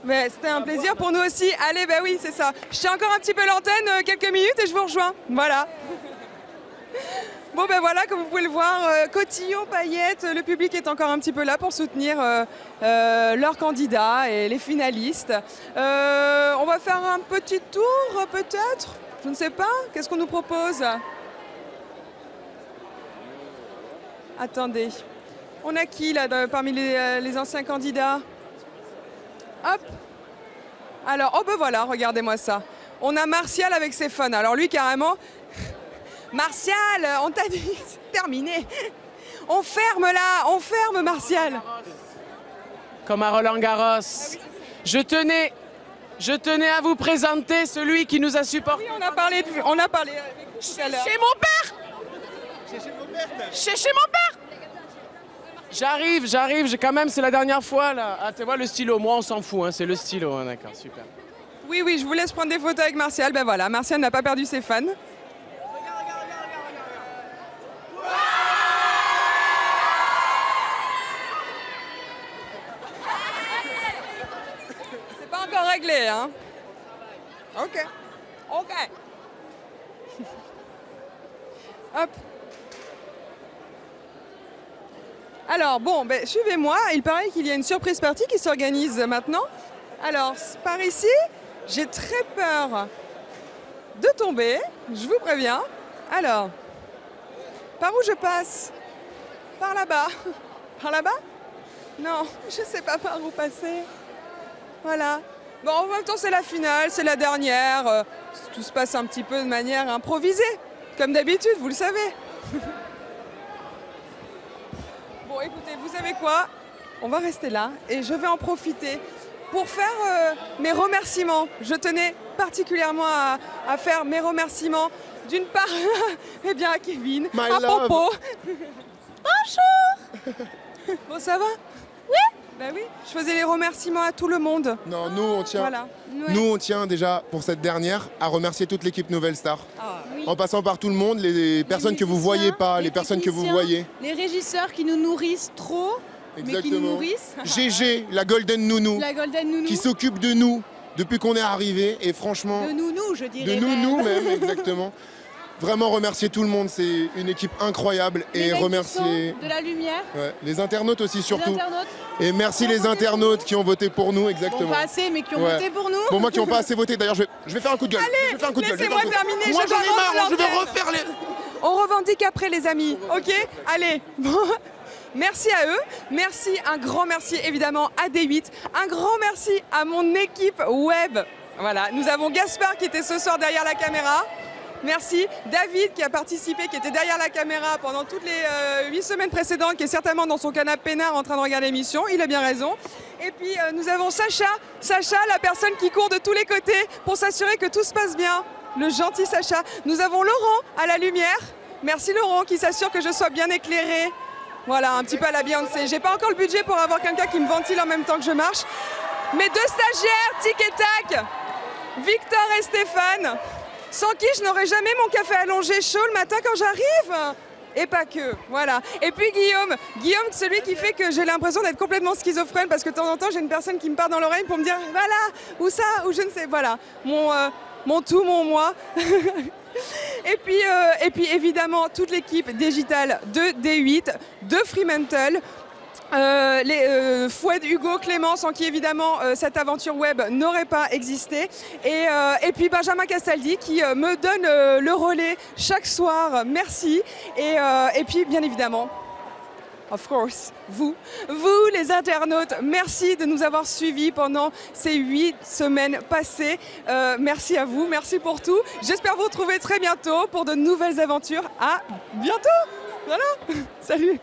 Speaker 1: Mais c'était un plaisir pour nous aussi. Allez, bah oui, c'est ça. Je tiens encore un petit peu l'antenne, quelques minutes et je vous rejoins. Voilà. Bon, ben voilà, comme vous pouvez le voir, cotillon, paillettes, le public est encore un petit peu là pour soutenir leurs candidats et les finalistes. On va faire un petit tour, peut-être? Je ne sais pas. Qu'est-ce qu'on nous propose? Attendez. On a qui, là, parmi les anciens candidats? Hop. Alors, oh ben voilà, regardez-moi ça. On a Martial avec ses fun. Alors lui, carrément... Martial, on t'a dit, c'est terminé. On ferme là, on ferme Martial.
Speaker 2: Comme à Roland-Garros. Je tenais à vous présenter celui qui nous a supportés.
Speaker 1: Oui, on a parlé tout à l'heure.
Speaker 2: Chez mon père. Chez mon père. J'arrive, quand même, c'est la dernière fois là. Ah, tu vois le stylo, moi on s'en fout, hein, c'est le stylo, hein, d'accord, super.
Speaker 1: Oui, je vous laisse prendre des photos avec Martial. Ben voilà, Martial n'a pas perdu ses fans. C'est pas encore réglé, hein. Ok. Hop. Alors bon, suivez-moi, il paraît qu'il y a une surprise party qui s'organise maintenant. Alors, par ici, j'ai très peur de tomber, je vous préviens. Alors, par où je passe? Par là-bas. Par là-bas? Non, je sais pas par où passer. Voilà. Bon, en même temps, c'est la finale, c'est la dernière. Tout se passe un petit peu de manière improvisée, comme d'habitude, vous le savez. Bon, écoutez, vous savez quoi? On va rester là et je vais en profiter pour faire mes remerciements. Je tenais particulièrement à faire mes remerciements d'une part eh bien, à Kevin, à Popo. Bonjour. Bon, ça va? Oui. Ben oui, je faisais les remerciements à tout le monde.
Speaker 3: Non, nous on tient.
Speaker 1: Voilà.
Speaker 3: Nous on tient déjà pour cette dernière à remercier toute l'équipe Nouvelle Star.
Speaker 1: Oui.
Speaker 3: En passant par tout le monde, les personnes que vous voyez pas, les personnes que vous voyez.
Speaker 8: Les régisseurs qui nous nourrissent trop, mais qui nous nourrissent.
Speaker 3: GG, la Golden Nounou.
Speaker 8: La Golden Nounou.
Speaker 3: Qui s'occupe de nous depuis qu'on est arrivé et franchement.
Speaker 8: De nounou, je dirais.
Speaker 3: De nounou même, exactement. Vraiment remercier tout le monde, c'est une équipe incroyable et remercier
Speaker 8: de la lumière.
Speaker 3: Ouais, les internautes aussi surtout.
Speaker 8: Les internautes.
Speaker 3: Et merci les internautes qui ont voté pour nous, exactement.
Speaker 8: Bon, pas assez, mais qui ont voté pour nous.
Speaker 3: Bon, moi qui n'ont pas assez voté, d'ailleurs je vais faire un coup de gueule.
Speaker 1: Allez, laissez-moi terminer.
Speaker 3: Moi j'en ai marre, je vais refaire les...
Speaker 1: On revendique après les amis, ok? Allez, bon. Merci à eux, merci, un grand merci évidemment à D8, un grand merci à mon équipe web. Voilà, nous avons Gaspard qui était ce soir derrière la caméra. Merci. David qui a participé, qui était derrière la caméra pendant toutes les 8 semaines précédentes, qui est certainement dans son canapé peinard en train de regarder l'émission. Il a bien raison. Et puis nous avons Sacha, la personne qui court de tous les côtés pour s'assurer que tout se passe bien. Le gentil Sacha. Nous avons Laurent à la lumière. Merci Laurent qui s'assure que je sois bien éclairée. Voilà, un petit peu à la Beyoncé. J'ai pas encore le budget pour avoir quelqu'un qui me ventile en même temps que je marche. Mes 2 stagiaires, Tic et Tac, Victor et Stéphane, sans qui je n'aurais jamais mon café allongé chaud le matin quand j'arrive. Et pas que, voilà. Et puis Guillaume, celui qui fait que j'ai l'impression d'être complètement schizophrène parce que de temps en temps j'ai une personne qui me parle dans l'oreille pour me dire voilà, ou ça, ou je ne sais, voilà. Mon tout, mon moi. Et puis évidemment toute l'équipe digitale de D8, de Fremantle, les Fouad, Hugo, Clément, sans qui évidemment cette aventure web n'aurait pas existé, et puis Benjamin Castaldi qui me donne le relais chaque soir, merci, et puis bien évidemment, of course, vous les internautes, merci de nous avoir suivis pendant ces 8 semaines passées, merci à vous, merci pour tout, j'espère vous retrouver très bientôt pour de nouvelles aventures, à bientôt, voilà, salut.